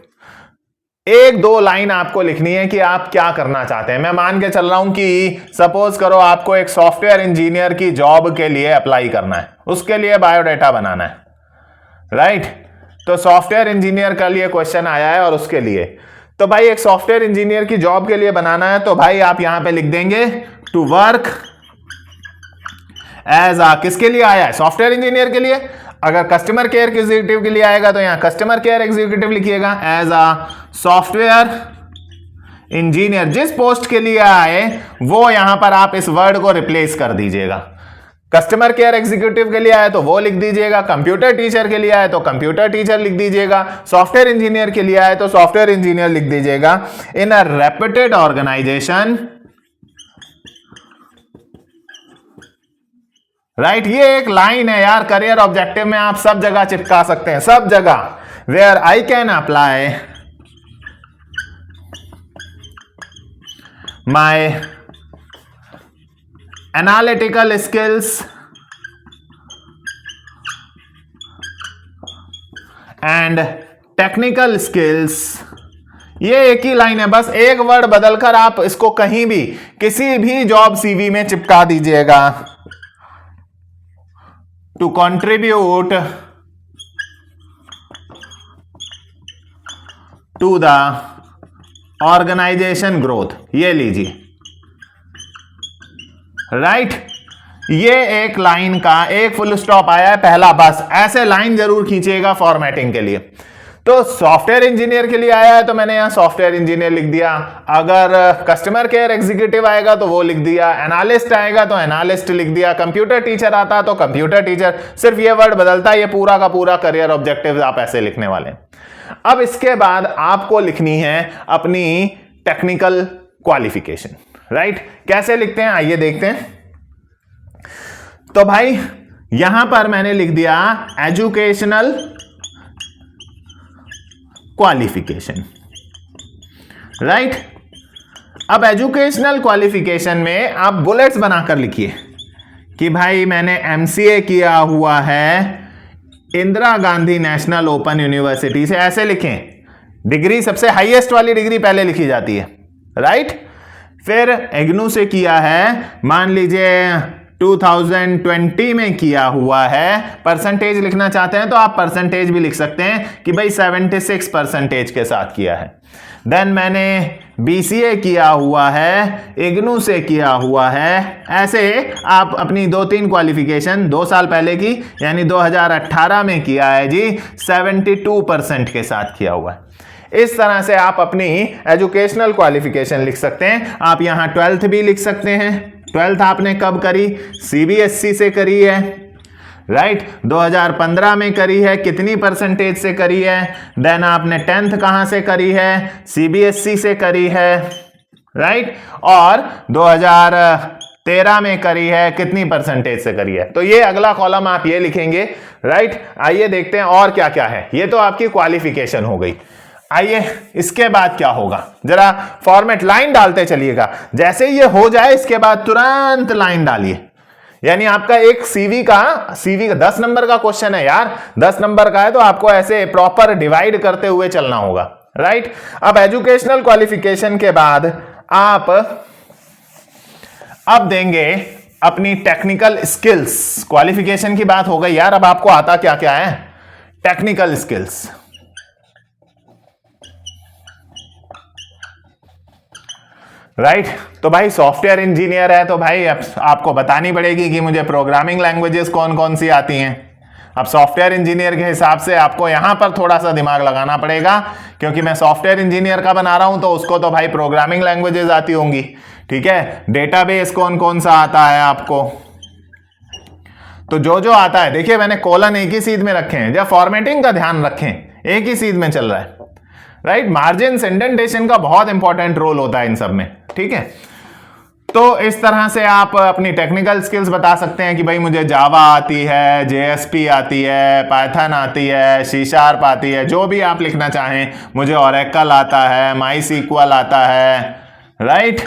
एक दो लाइन आपको लिखनी है कि आप क्या करना चाहते हैं। मैं मान के चल रहा हूं कि सपोज करो आपको एक सॉफ्टवेयर इंजीनियर की जॉब के लिए अप्लाई करना है, उसके लिए बायोडाटा बनाना है, राइट। तो सॉफ्टवेयर इंजीनियर का लिए क्वेश्चन आया है और उसके लिए, तो भाई एक सॉफ्टवेयर इंजीनियर की जॉब के लिए बनाना है, तो भाई आप यहां पे लिख देंगे टू वर्क एज आ, किसके लिए आया है, सॉफ्टवेयर इंजीनियर के लिए। अगर कस्टमर केयर एग्जीक्यूटिव के लिए आएगा तो यहां कस्टमर केयर एग्जीक्यूटिव लिखिएगा, एज आ सॉफ्टवेयर इंजीनियर। जिस पोस्ट के लिए आए वो यहां पर आप इस वर्ड को रिप्लेस कर दीजिएगा। कस्टमर केयर एग्जीक्यूटिव के लिए आए तो वो लिख दीजिएगा, कंप्यूटर टीचर के लिए आए तो कंप्यूटर टीचर लिख दीजिएगा, सॉफ्टवेयर इंजीनियर के लिए आए तो सॉफ्टवेयर इंजीनियर लिख दीजिएगा। इन अ रेप्यूटेड ऑर्गेनाइजेशन, राइट। ये एक लाइन है यार, करियर ऑब्जेक्टिव में आप सब जगह चिपका सकते हैं, सब जगह। Where I can apply my analytical skills and technical skills. ये एक ही लाइन है, बस एक वर्ड बदलकर आप इसको कहीं भी किसी भी जॉब सीवी में चिपका दीजिएगा। To contribute to the organisation growth, ये लीजिए, राइट। ये एक लाइन का एक फुल स्टॉप आया है पहला, बस ऐसे लाइन जरूर खींचिएगा फॉर्मेटिंग के लिए। तो सॉफ्टवेयर इंजीनियर के लिए आया है तो मैंने यहां सॉफ्टवेयर इंजीनियर लिख दिया। अगर कस्टमर केयर एग्जीक्यूटिव आएगा तो वो लिख दिया, एनालिस्ट आएगा तो एनालिस्ट लिख दिया, कंप्यूटर टीचर आता तो कंप्यूटर टीचर। सिर्फ ये वर्ड बदलता है, ये पूरा का पूरा करियर ऑब्जेक्टिव आप ऐसे लिखने वाले हैं। अब इसके बाद आपको लिखनी है अपनी टेक्निकल क्वालिफिकेशन, राइट। कैसे लिखते हैं आइए देखते हैं। तो भाई यहां पर मैंने लिख दिया एजुकेशनल क्वालिफिकेशन, राइट। अब एजुकेशनल क्वालिफिकेशन में आप बुलेट्स बनाकर लिखिए कि भाई मैंने एमसीए किया हुआ है Indira Gandhi national open university से, ऐसे लिखें। डिग्री सबसे हाईएस्ट वाली डिग्री पहले लिखी जाती है, राइट। फिर इग्नू से किया है, मान लीजिए 2020 में किया हुआ है। परसेंटेज लिखना चाहते हैं तो आप परसेंटेज भी लिख सकते हैं कि भाई 76% के साथ किया है। देन मैंने बीसीए किया हुआ है, इग्नू से किया हुआ है। ऐसे आप अपनी 2-3 क्वालिफिकेशन 2 साल पहले की यानी 2018 में किया है जी, 72% के साथ किया हुआ है। इस तरह से आप अपनी एजुकेशनल क्वालिफिकेशन लिख सकते हैं। आप यहां 12th भी लिख सकते हैं। 12th आपने कब करी, सीबीएसई से करी है, राइट। 2015 में करी है, कितनी परसेंटेज से करी है। देन आपने 10th कहां से करी है, सीबीएसई से करी है, राइट। और 2013 में करी है, कितनी परसेंटेज से करी है। तो ये अगला कॉलम आप ये लिखेंगे, राइट। आइए देखते हैं और क्या क्या है। ये तो आपकी क्वालिफिकेशन हो गई। आइए इसके बाद क्या होगा, जरा फॉर्मेट लाइन डालते चलिएगा। जैसे ये हो जाए इसके बाद तुरंत लाइन डालिए। यानी आपका एक सीवी का 10 नंबर का क्वेश्चन है यार, 10 नंबर का है तो आपको ऐसे प्रॉपर डिवाइड करते हुए चलना होगा, राइट। अब एजुकेशनल क्वालिफिकेशन के बाद आप अब देंगे अपनी टेक्निकल स्किल्स। क्वालिफिकेशन की बात हो गई यार, अब आपको आता क्या क्या है, टेक्निकल स्किल्स, राइट। तो भाई सॉफ्टवेयर इंजीनियर है तो भाई आपको बतानी पड़ेगी कि मुझे प्रोग्रामिंग लैंग्वेजेस कौन कौन सी आती हैं। अब सॉफ्टवेयर इंजीनियर के हिसाब से आपको यहां पर थोड़ा सा दिमाग लगाना पड़ेगा, क्योंकि मैं सॉफ्टवेयर इंजीनियर का बना रहा हूं तो उसको तो भाई प्रोग्रामिंग लैंग्वेजेस आती होंगी, ठीक है। डेटाबेस कौन कौन सा आता है आपको, तो जो जो आता है, देखिए मैंने कोलन एक ही सीध में रखे हैं, जब फॉर्मेटिंग का ध्यान रखें, एक ही सीध में चल रहा है, राइट। मार्जिन इंडेंटेशन का बहुत इंपॉर्टेंट रोल होता है इन सब में, ठीक है। तो इस तरह से आप अपनी टेक्निकल स्किल्स बता सकते हैं कि भाई मुझे जावा आती है, जेएसपी आती है, पाइथन आती है, सी शार्प आती है, जो भी आप लिखना चाहें, मुझे ओरेकल आता है, माई सीक्वल आता है, राइट।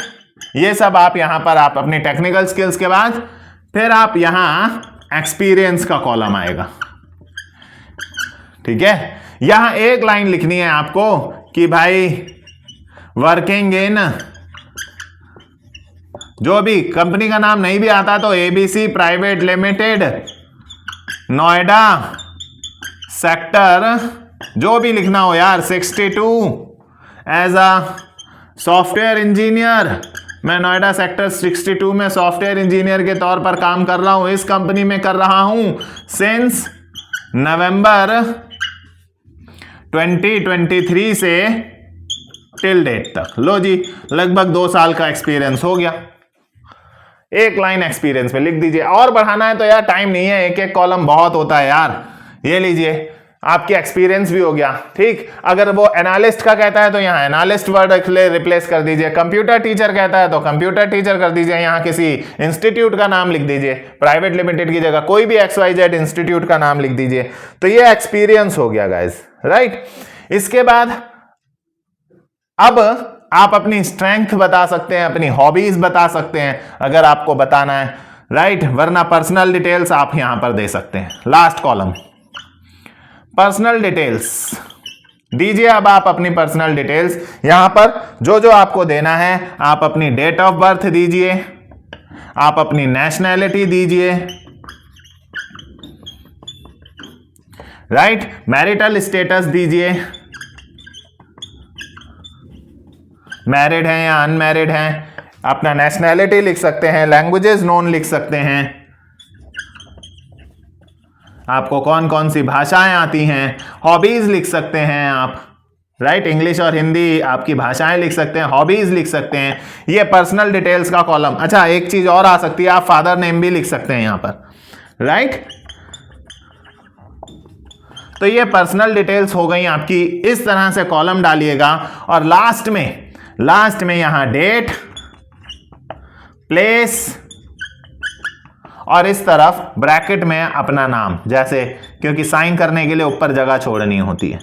ये सब आप यहां पर आप अपनी टेक्निकल स्किल्स के बाद फिर आप यहां एक्सपीरियंस का कॉलम आएगा, ठीक है। यहां एक लाइन लिखनी है आपको कि भाई वर्किंग इन, जो भी कंपनी का नाम नहीं भी आता तो ABC private limited Noida sector, जो भी लिखना हो यार, 62 एज अ सॉफ्टवेयर इंजीनियर, मैं नोएडा सेक्टर 62 में सॉफ्टवेयर इंजीनियर के तौर पर काम कर रहा हूं, इस कंपनी में कर रहा हूं सिंस नवंबर 2023 से टिल डेट तक। लो जी, लगभग 2 साल का एक्सपीरियंस हो गया। एक लाइन एक्सपीरियंस में लिख दीजिए। और बढ़ाना है तो यार टाइम नहीं है, एक एक कॉलम बहुत होता है यार। ये लीजिए, आपकी एक्सपीरियंस भी हो गया, ठीक। अगर वो एनालिस्ट का कहता है तो यहाँ एनालिस्ट वर्ड रिप्लेस कर दीजिए, कंप्यूटर टीचर कहता है तो कंप्यूटर टीचर कर दीजिए, यहाँ किसी इंस्टीट्यूट का नाम लिख दीजिए, प्राइवेट लिमिटेड की जगह कोई भी XYZ इंस्टीट्यूट का नाम लिख दीजिए। तो ये एक्सपीरियंस हो गया गाइस, राइट। इसके बाद अब आप अपनी स्ट्रेंथ बता सकते हैं, अपनी हॉबीज बता सकते हैं अगर आपको बताना है, राइट। वरना पर्सनल डिटेल्स आप यहां पर दे सकते हैं। लास्ट कॉलम पर्सनल डिटेल्स दीजिए। अब आप अपनी पर्सनल डिटेल्स यहां पर जो जो आपको देना है, आप अपनी डेट ऑफ बर्थ दीजिए, आप अपनी नेशनैलिटी दीजिए, राइट। मैरिटल स्टेटस दीजिए, मैरिड हैं या अनमैरिड हैं, अपना नेशनैलिटी लिख सकते हैं, लैंग्वेजेस नोन लिख सकते हैं, आपको कौन कौन सी भाषाएं आती हैं, हॉबीज लिख सकते हैं आप, राइट। इंग्लिश और हिंदी आपकी भाषाएं लिख सकते हैं, हॉबीज लिख सकते हैं। ये पर्सनल डिटेल्स का कॉलम। अच्छा, एक चीज और आ सकती है, आप फादर नेम भी लिख सकते हैं यहां पर, राइट। तो ये पर्सनल डिटेल्स हो गई आपकी। इस तरह से कॉलम डालिएगा और लास्ट में यहां डेट, प्लेस और इस तरफ ब्रैकेट में अपना नाम, जैसे क्योंकि साइन करने के लिए ऊपर जगह छोड़नी होती है।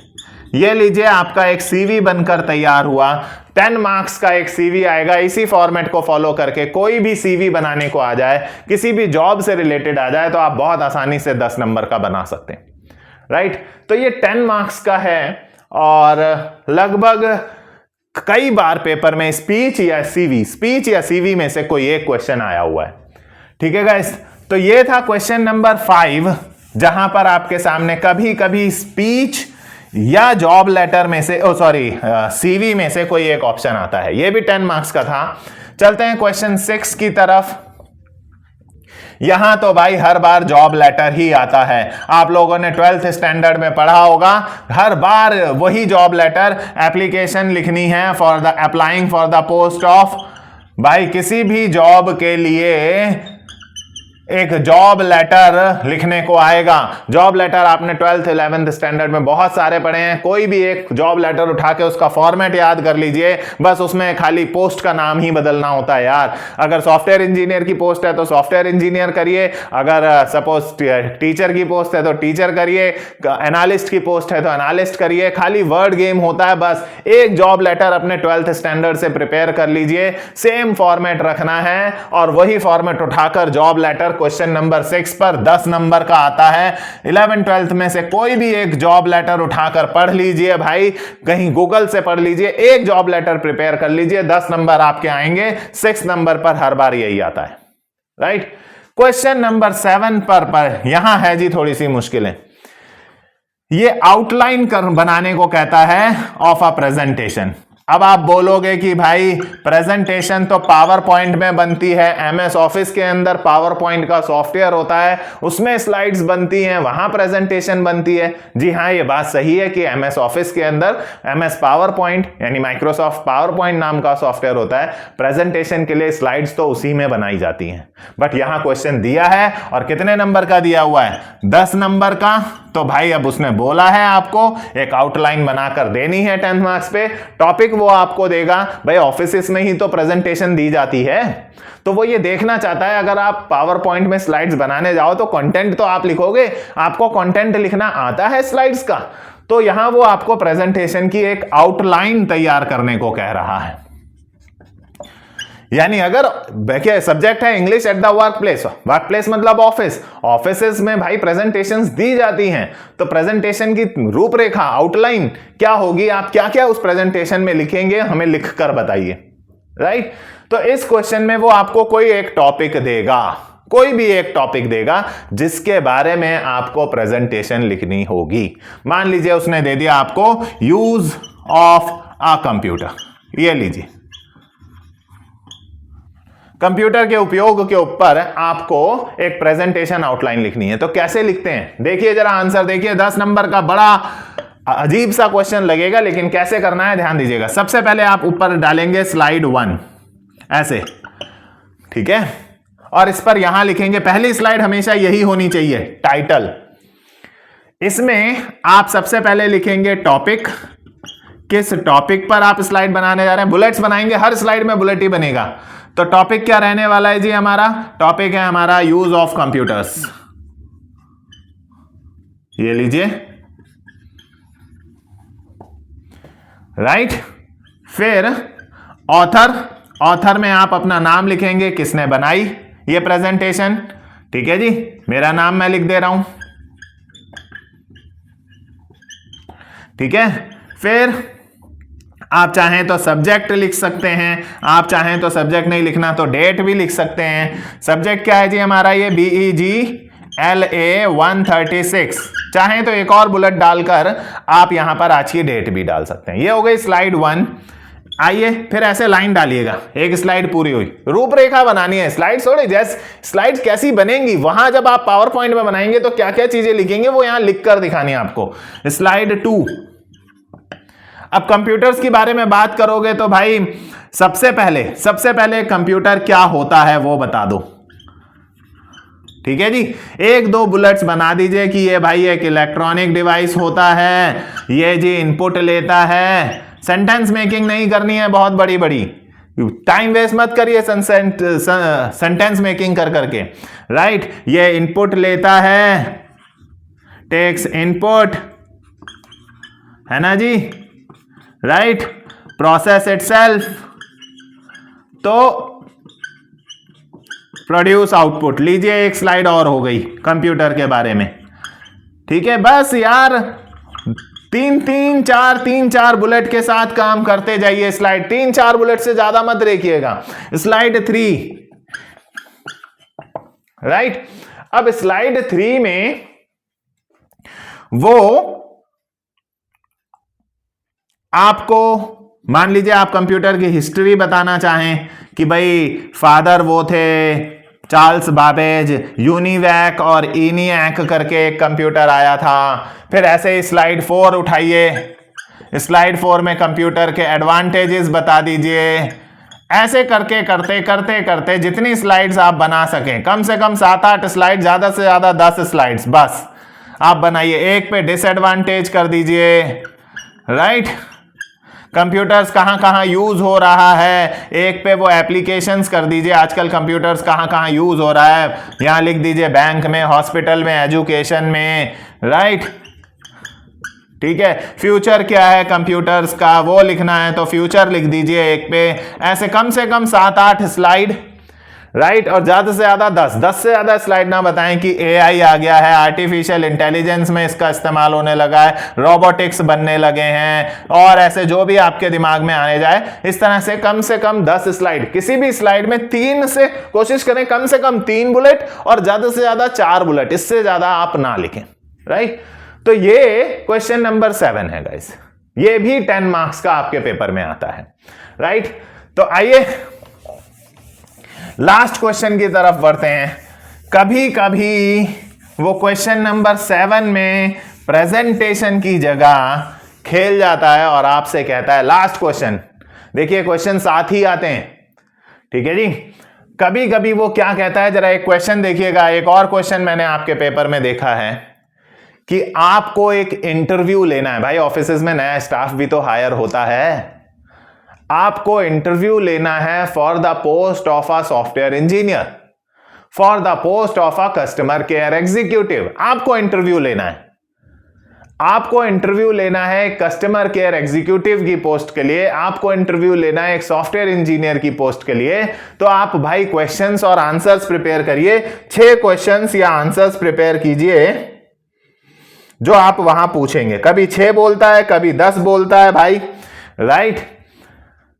ये लीजिए, आपका एक सीवी बनकर तैयार हुआ। 10 मार्क्स का एक सीवी आएगा। इसी फॉर्मेट को फॉलो करके कोई भी सीवी बनाने को आ जाए, किसी भी जॉब से रिलेटेड आ जाए, तो आप बहुत आसानी से 10 नंबर का बना सकते हैं, राइट। तो ये 10 मार्क्स का है और लगभग कई बार पेपर में स्पीच या सीवी में से कोई एक क्वेश्चन आया हुआ है, ठीक है गाइस। तो ये था क्वेश्चन नंबर 5, जहां पर आपके सामने कभी कभी स्पीच या जॉब लेटर में से सीवी में से कोई एक ऑप्शन आता है। ये भी 10 मार्क्स का था। चलते हैं क्वेश्चन 6 की तरफ। यहां तो भाई हर बार जॉब लेटर ही आता है। आप लोगों ने 12th स्टैंडर्ड में पढ़ा होगा, हर बार वही जॉब लेटर, एप्लीकेशन लिखनी है for the applying for the post of, भाई किसी भी जॉब के लिए एक जॉब लेटर लिखने को आएगा। जॉब लेटर आपने 12th 11th स्टैंडर्ड में बहुत सारे पढ़े हैं। कोई भी एक जॉब लेटर उठा के उसका फॉर्मेट याद कर लीजिए, बस उसमें खाली पोस्ट का नाम ही बदलना होता है यार। अगर सॉफ्टवेयर इंजीनियर की पोस्ट है तो सॉफ्टवेयर इंजीनियर करिए, अगर सपोज टीचर की पोस्ट है तो टीचर करिए, एनालिस्ट की पोस्ट है तो एनालिस्ट करिए। खाली वर्ड गेम होता है। बस एक जॉब लेटर अपने 12th स्टैंडर्ड से प्रिपेयर कर लीजिए, सेम फॉर्मेट रखना है और वही फॉर्मेट उठाकर जॉब लेटर क्वेश्चन नंबर 6 पर 10 नंबर का आता है। 11th 12th में से कोई भी एक जॉब लेटर उठाकर पढ़ लीजिए भाई, कहीं गूगल से पढ़ लीजिए, एक जॉब लेटर प्रिपेयर कर लीजिए, 10 नंबर आपके आएंगे। 6 नंबर पर हर बार यही आता है, राइट। क्वेश्चन नंबर 7 पर यहां है जी थोड़ी सी मुश्किलें। ये आउटलाइन बनाने को कहता है ऑफ अ प्रेजेंटेशन। अब आप बोलोगे कि भाई प्रेजेंटेशन तो पावर पॉइंट में बनती है, एमएस ऑफिस के अंदर पावर पॉइंट का सॉफ्टवेयर होता है, उसमें स्लाइड्स बनती हैं, वहां प्रेजेंटेशन बनती है। जी हाँ, ये बात सही है कि एमएस ऑफिस के अंदर एमएस पावर पॉइंट यानी माइक्रोसॉफ्ट पावर पॉइंट नाम का सॉफ्टवेयर होता है, प्रेजेंटेशन के लिए स्लाइड्स तो उसी में बनाई जाती हैं। बट यहां क्वेश्चन दिया है और कितने नंबर का दिया हुआ है? 10 नंबर का। तो भाई अब उसने बोला है आपको एक आउटलाइन बनाकर देनी है 10 मार्क्स पे। टॉपिक वो आपको देगा, भाई ऑफिस में ही तो प्रेजेंटेशन दी जाती है, तो वो ये देखना चाहता है अगर आप पावर पॉइंट में स्लाइड्स बनाने जाओ तो कंटेंट तो आप लिखोगे, आपको कंटेंट लिखना आता है स्लाइड्स का, तो यहां वो आपको प्रेजेंटेशन की एक आउटलाइन तैयार करने को कह रहा है। यानी अगर देखिए सब्जेक्ट है English at the work place, work place मतलब ऑफिस, ऑफिसेज में भाई प्रेजेंटेशंस दी जाती हैं, तो प्रेजेंटेशन की रूपरेखा आउटलाइन क्या होगी, आप क्या क्या उस प्रेजेंटेशन में लिखेंगे हमें लिखकर बताइए, राइट। तो इस क्वेश्चन में वो आपको कोई एक टॉपिक देगा, कोई भी एक टॉपिक देगा जिसके बारे में आपको प्रेजेंटेशन लिखनी होगी। मान लीजिए उसने दे दिया आपको यूज ऑफ अ कंप्यूटर, ये लीजिए कंप्यूटर के उपयोग के ऊपर आपको एक प्रेजेंटेशन आउटलाइन लिखनी है। तो कैसे लिखते हैं देखिए जरा आंसर देखिए, 10 नंबर का बड़ा अजीब सा क्वेश्चन लगेगा, लेकिन कैसे करना है ध्यान दीजिएगा। सबसे पहले आप ऊपर डालेंगे स्लाइड 1 ऐसे, ठीक है, और इस पर यहां लिखेंगे, पहली स्लाइड हमेशा यही होनी चाहिए, टाइटल। इसमें आप सबसे पहले लिखेंगे टॉपिक, किस टॉपिक पर आप स्लाइड बनाने जा रहे हैं, बुलेट्स बनाएंगे, हर स्लाइड में बुलेट ही बनेगा। तो टॉपिक क्या रहने वाला है जी हमारा? टॉपिक है हमारा यूज ऑफ कंप्यूटर्स, ये लीजिए, राइट। फिर ऑथर, ऑथर में आप अपना नाम लिखेंगे, किसने बनाई ये प्रेजेंटेशन, ठीक है जी, मेरा नाम मैं लिख दे रहा हूं, ठीक है। फिर आप चाहें तो सब्जेक्ट लिख सकते हैं, आप चाहें तो सब्जेक्ट नहीं लिखना तो डेट भी लिख सकते हैं। सब्जेक्ट क्या है जी हमारा? ये BEGLA 136, चाहें तो एक और बुलेट डालकर आप यहां पर आज की डेट भी डाल सकते हैं। ये हो गई स्लाइड 1। आइए फिर ऐसे लाइन डालिएगा, एक स्लाइड पूरी हुई, रूपरेखा बनानी है, स्लाइड थोड़ी, जैसे स्लाइड कैसी बनेंगी वहां जब आप पावर पॉइंट में बनाएंगे तो क्या क्या चीजें लिखेंगे वो यहां लिखकर दिखानी है आपको। स्लाइड 2, अब कंप्यूटर्स के बारे में बात करोगे तो भाई सबसे पहले कंप्यूटर क्या होता है वो बता दो, ठीक है जी। एक दो बुलेट्स बना दीजिए कि ये भाई एक इलेक्ट्रॉनिक डिवाइस होता है, ये जी इनपुट लेता है। सेंटेंस मेकिंग नहीं करनी है बहुत बड़ी बड़ी, टाइम वेस्ट मत करिए सेंटेंस मेकिंग कर करके, राइट। ये इनपुट लेता है, टेक्स इनपुट, है ना जी, राइट, प्रोसेस इटसेल्फ, तो प्रोड्यूस आउटपुट। लीजिए एक स्लाइड और हो गई कंप्यूटर के बारे में, ठीक है। बस यार तीन चार बुलेट के साथ काम करते जाइए, स्लाइड 3-4 बुलेट से ज्यादा मत देखिएगा। Slide 3, right. अब स्लाइड 3 में वो आपको मान लीजिए आप कंप्यूटर की हिस्ट्री बताना चाहें कि भाई फादर वो थे चार्ल्स बाबेज, यूनिवैक और इनियैक करके एक कंप्यूटर आया था। फिर ऐसे ही स्लाइड 4 उठाइए, स्लाइड 4 में कंप्यूटर के एडवांटेजेस बता दीजिए। ऐसे करके करते जितनी स्लाइड्स आप बना सकें, कम से कम 7-8 स्लाइड, ज्यादा से ज्यादा 10 स्लाइड्स बस आप बनाइए। एक पे डिसएडवांटेज कर दीजिए, राइट, कंप्यूटर्स कहां कहां यूज हो रहा है, एक पे वो एप्लीकेशंस कर दीजिए, आजकल कंप्यूटर्स कहां कहां यूज हो रहा है, यहां लिख दीजिए बैंक में, हॉस्पिटल में, एजुकेशन में, राइट, ठीक है। फ्यूचर क्या है कंप्यूटर्स का वो लिखना है तो फ्यूचर लिख दीजिए एक पे। ऐसे कम से कम 7-8 स्लाइड, राइट, और ज्यादा से ज्यादा 10 से ज्यादा स्लाइड ना बताएं कि एआई आ गया है, आर्टिफिशियल इंटेलिजेंस में इसका इस्तेमाल होने लगा है, रोबोटिक्स बनने लगे हैं, और ऐसे जो भी आपके दिमाग में आने जाए, इस तरह से कम 10 स्लाइड। किसी भी स्लाइड में 3 से कोशिश करें, कम से कम 3 बुलेट और ज्यादा से ज्यादा 4 बुलेट, इससे ज्यादा आप ना लिखें, राइट। तो ये क्वेश्चन नंबर 7 है गाइस, ये भी 10 मार्क्स का आपके पेपर में आता है, राइट। तो आइए लास्ट क्वेश्चन की तरफ बढ़ते हैं। कभी कभी वो क्वेश्चन नंबर 7 में प्रेजेंटेशन की जगह खेल जाता है और आपसे कहता है लास्ट क्वेश्चन। देखिए क्वेश्चन साथ ही आते हैं, ठीक है जी। कभी कभी वो क्या कहता है, जरा एक क्वेश्चन देखिएगा। एक और क्वेश्चन मैंने आपके पेपर में देखा है कि आपको एक इंटरव्यू लेना है। भाई ऑफिसेज में नया स्टाफ भी तो हायर होता है, आपको इंटरव्यू लेना है for the post of a software engineer, for the post of a customer care executive. आपको इंटरव्यू लेना है, आपको इंटरव्यू लेना है कस्टमर केयर एग्जीक्यूटिव की पोस्ट के लिए, आपको इंटरव्यू लेना है एक सॉफ्टवेयर इंजीनियर की पोस्ट के लिए। तो आप भाई क्वेश्चंस और आंसर्स प्रिपेयर करिए। 6 क्वेश्चंस या आंसर्स प्रिपेयर कीजिए जो आप वहां पूछेंगे। कभी 6 बोलता है, कभी 10 बोलता है भाई, राइट।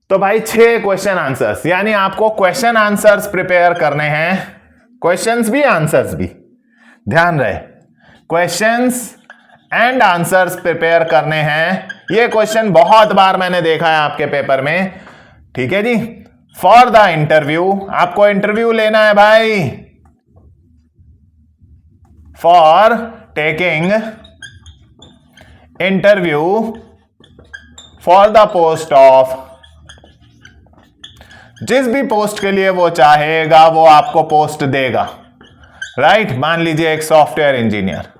तो भाई 6 क्वेश्चन आंसर्स, यानी आपको क्वेश्चन आंसर्स प्रिपेयर करने हैं, क्वेश्चंस भी आंसर्स भी, ध्यान रहे, क्वेश्चंस एंड आंसर्स प्रिपेयर करने हैं। ये क्वेश्चन बहुत बार मैंने देखा है आपके पेपर में, ठीक है जी। फॉर द इंटरव्यू, आपको इंटरव्यू लेना है भाई, for taking interview for the post of, जिस भी पोस्ट के लिए वो चाहेगा वो आपको पोस्ट देगा, राइट। मान लीजिए एक सॉफ्टवेयर इंजीनियर।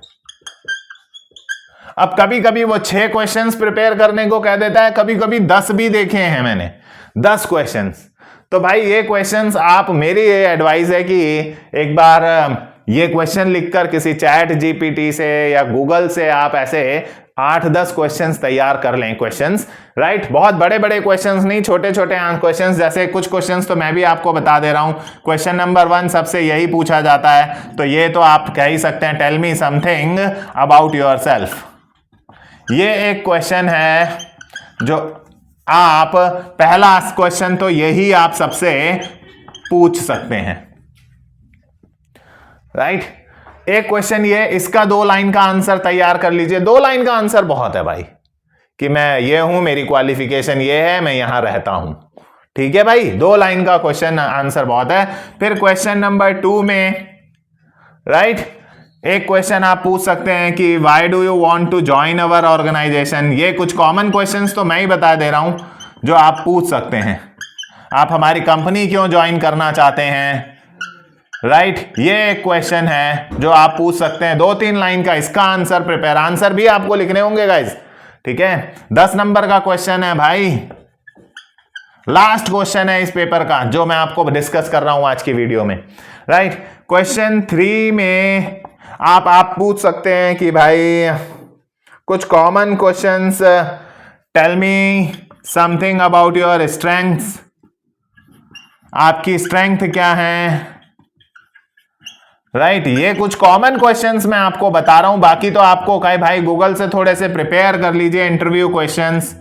अब कभी कभी वो 6 क्वेश्चंस प्रिपेयर करने को कह देता है, कभी कभी 10 भी देखे हैं मैंने, 10 क्वेश्चंस। तो भाई ये क्वेश्चंस आप, मेरी ये एडवाइस है कि एक बार ये क्वेश्चन लिखकर किसी चैट जीपीटी से या गूगल से आप ऐसे 8-10 क्वेश्चंस तैयार कर लें, क्वेश्चंस, राइट। बहुत बड़े बड़े क्वेश्चंस नहीं, छोटे छोटे क्वेश्चंस। जैसे कुछ क्वेश्चंस तो मैं भी आपको बता दे रहा हूं। क्वेश्चन नंबर 1 सबसे यही पूछा जाता है, तो ये तो आप कह ही सकते हैं, tell me something about yourself. ये एक क्वेश्चन है जो आप, पहला क्वेश्चन तो यही आप सबसे पूछ सकते हैं, राइट। एक क्वेश्चन ये, इसका 2 लाइन का आंसर तैयार कर लीजिए। 2 लाइन का आंसर बहुत है भाई, कि मैं ये हूं, मेरी क्वालिफिकेशन ये है, मैं यहां रहता हूं, ठीक है भाई। 2 लाइन का क्वेश्चन आंसर बहुत है। फिर क्वेश्चन नंबर 2 में, राइट, एक क्वेश्चन आप पूछ सकते हैं कि why do you want to join our organisation. ये कुछ कॉमन क्वेश्चंस तो मैं ही बता दे रहा हूं जो आप पूछ सकते हैं। आप हमारी कंपनी क्यों ज्वाइन करना चाहते हैं, राइट। ये एक क्वेश्चन है जो आप पूछ सकते हैं, 2-3 लाइन का। इसका आंसर प्रिपेयर, आंसर भी आपको लिखने होंगे गाइस, ठीक है। 10 नंबर का क्वेश्चन है भाई, लास्ट क्वेश्चन है इस पेपर का जो मैं आपको डिस्कस कर रहा हूं आज की वीडियो में, राइट। क्वेश्चन 3 में आप पूछ सकते हैं कि भाई कुछ common questions, tell me something about your strengths. आपकी स्ट्रेंथ क्या है, राइट। ये कुछ कॉमन क्वेश्चंस मैं आपको बता रहा हूं, बाकी तो आपको कहे भाई गूगल से थोड़े से प्रिपेयर कर लीजिए इंटरव्यू क्वेश्चंस,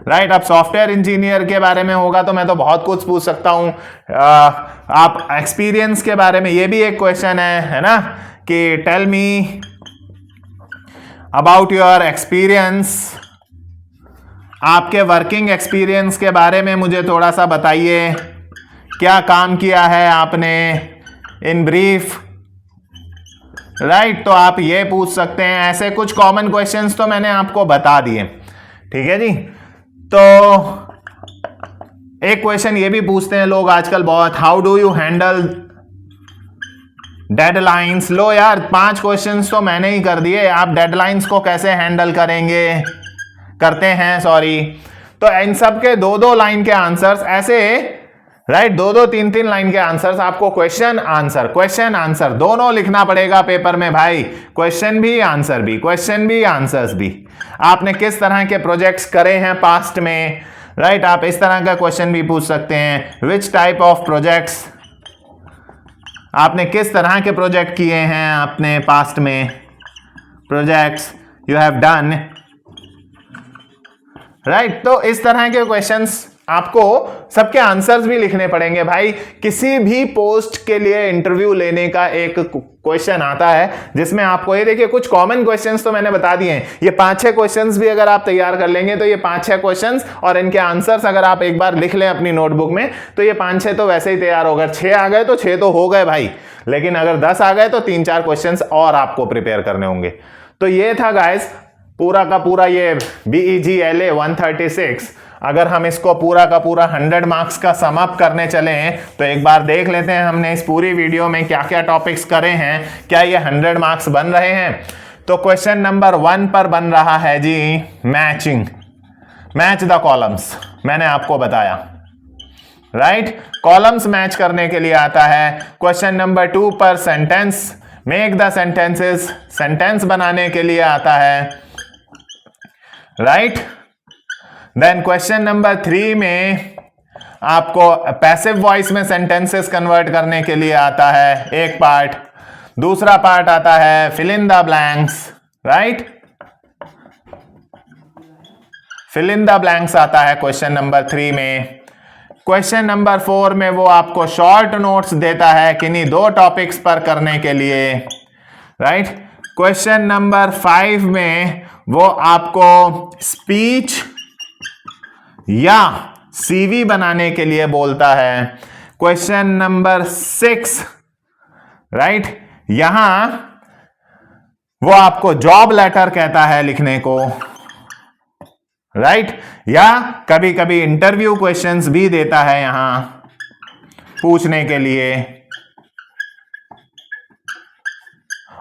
राइट। अब सॉफ्टवेयर इंजीनियर के बारे में होगा तो मैं तो बहुत कुछ पूछ सकता हूं। आप एक्सपीरियंस के बारे में, ये भी एक क्वेश्चन है ना, कि tell me about your experience, आपके वर्किंग एक्सपीरियंस के बारे में मुझे थोड़ा सा बताइए, क्या काम किया है आपने इन ब्रीफ, राइट। तो आप ये पूछ सकते हैं। ऐसे कुछ कॉमन क्वेश्चंस तो मैंने आपको बता दिए, ठीक है जी। तो एक क्वेश्चन ये भी पूछते हैं लोग आजकल बहुत, how do you handle deadlines. लो यार, 5 क्वेश्चंस तो मैंने ही कर दिए, आप डेडलाइंस को कैसे हैंडल करते हैं, सॉरी। तो इन सब के 2-2 लाइन के आंसर्स ऐसे, राइट, 2-2, 3-3 लाइन के आंसर्स आपको क्वेश्चन आंसर दोनों लिखना पड़ेगा पेपर में भाई। क्वेश्चन भी आंसर भी, क्वेश्चन भी आंसर्स भी। आपने किस तरह के प्रोजेक्ट्स करे हैं पास्ट में, राइट। आप इस तरह का क्वेश्चन भी पूछ सकते हैं, विच टाइप ऑफ प्रोजेक्ट्स, आपने किस तरह के प्रोजेक्ट किए हैं अपने पास्ट में, projects you have done, right. तो इस तरह के क्वेश्चंस आपको सबके आंसर्स भी लिखने पड़ेंगे भाई। किसी भी पोस्ट के लिए इंटरव्यू लेने का एक क्वेश्चन आता है जिसमें आपको, ये देखिए कुछ कॉमन क्वेश्चंस तो मैंने बता दिए हैं, ये 5-6 क्वेश्चंस भी अगर आप तैयार कर लेंगे तो ये 5-6 क्वेश्चंस और इनके आंसर्स अगर आप एक बार लिख लें अपनी नोटबुक में तो ये 5-6 तो वैसे ही तैयार हो गए। 6 आ गए तो 6 तो हो गए भाई, लेकिन अगर 10 आ गए तो 3-4 क्वेश्चंस और आपको प्रिपेयर करने होंगे। तो ये था गाइस पूरा का पूरा ये BEG LA 136। अगर हम इसको पूरा का पूरा 100 मार्क्स का सम अप करने चले हैं तो एक बार देख लेते हैं हमने इस पूरी वीडियो में क्या क्या टॉपिक्स करे हैं, क्या ये 100 मार्क्स बन रहे हैं। तो क्वेश्चन नंबर 1 पर बन रहा है जी मैचिंग, मैच द कॉलम्स, मैंने आपको बताया राइट। कॉलम्स मैच करने के लिए आता है। क्वेश्चन नंबर 2 पर sentence, make the sentences, sentence बनाने के लिए आता है राइट। देन क्वेश्चन नंबर 3 में आपको पैसिव वॉइस में सेंटेंसेस कन्वर्ट करने के लिए आता है एक पार्ट। दूसरा पार्ट आता है fill in the blanks right, fill in the blanks आता है क्वेश्चन नंबर 3 में। क्वेश्चन नंबर 4 में वो आपको शॉर्ट नोट्स देता है किन्हीं 2 टॉपिक्स पर करने के लिए राइट। क्वेश्चन नंबर 5 में वो आपको स्पीच या CV बनाने के लिए बोलता है। क्वेश्चन नंबर 6 राइट, यहां वो आपको जॉब लेटर कहता है लिखने को राइट, या कभी कभी इंटरव्यू क्वेश्चंस भी देता है यहां पूछने के लिए।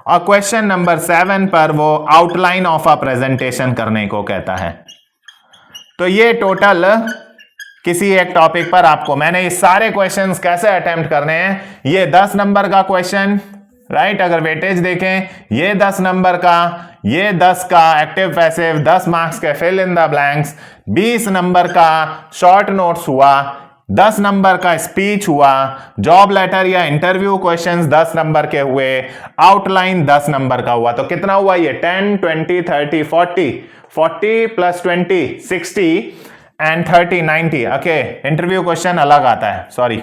और क्वेश्चन नंबर 7 पर वो आउटलाइन ऑफ अ प्रेजेंटेशन करने को कहता है। तो ये टोटल किसी एक टॉपिक पर आपको, मैंने ये सारे क्वेश्चंस कैसे अटेम्प्ट करने हैं, ये 10 नंबर का क्वेश्चन राइट, अगर वेटेज देखें ये 10 नंबर का, ये 10 का एक्टिव पैसिव, 10 मार्क्स के fill in the blanks, 20 number का शॉर्ट नोट्स हुआ, 10 नंबर का स्पीच हुआ, जॉब लेटर या इंटरव्यू क्वेश्चंस 10 नंबर के हुए, आउटलाइन 10 नंबर का हुआ। तो कितना हुआ ये 10, 20, 30, 40 plus 20 60 and 30 90। Okay, interview question अलग आता है, sorry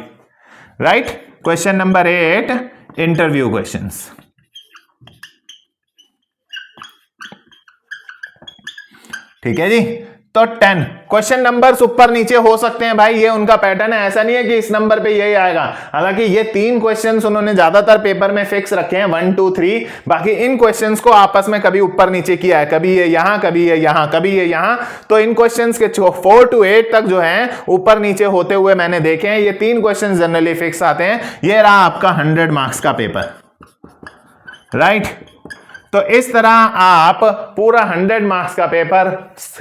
right. Question number 8 interview questions. ठीक है जी। तो 10 क्वेश्चन नंबर्स ऊपर नीचे हो सकते हैं भाई, ये उनका पैटर्न है, ऐसा नहीं है कि इस नंबर पे यही आएगा। हालांकि ये 3 क्वेश्चंस उन्होंने ज्यादातर पेपर में फिक्स रखे हैं 1 2 3, बाकी इन क्वेश्चंस को आपस में कभी ऊपर नीचे किया है, कभी ये यहां, कभी ये यहां, कभी ये यहां। तो इन क्वेश्चंस के 4 to 8 तक जो है ऊपर नीचे होते हुए मैंने देखे हैं। ये 3 क्वेश्चन जनरली फिक्स आते हैं। ये रहा आपका 100 मार्क्स का पेपर राइट। तो इस तरह आप पूरा 100 मार्क्स का पेपर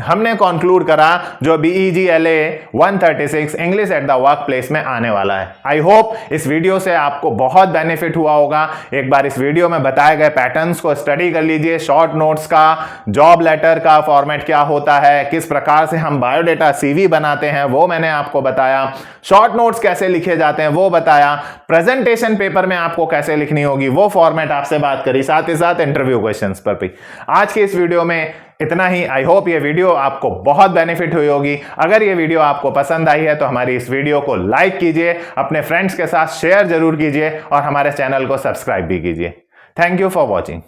हमने कंक्लूड करा जो BEG LA 136 English at the work place में आने वाला है। आई होप इस वीडियो से आपको बहुत बेनिफिट हुआ होगा। एक बार इस वीडियो में बताए गए पैटर्न्स को स्टडी कर लीजिए, शॉर्ट नोट्स का, जॉब लेटर का फॉर्मेट क्या होता है, किस प्रकार से हम बायोडेटा CV बनाते हैं वो मैंने आपको बताया, शॉर्ट नोट्स कैसे लिखे जाते हैं वो बताया, प्रेजेंटेशन पेपर में आपको कैसे लिखनी होगी वो फॉर्मेट आपसे बात करी, साथ ही साथ इंटरव्यू क्वेश्चंस पर भी। आज की इस वीडियो में इतना ही। आई होप ये वीडियो आपको बहुत बेनिफिट हुई होगी। अगर ये वीडियो आपको पसंद आई है तो हमारी इस वीडियो को लाइक कीजिए, अपने फ्रेंड्स के साथ शेयर जरूर कीजिए और हमारे चैनल को सब्सक्राइब भी कीजिए। Thank you for watching.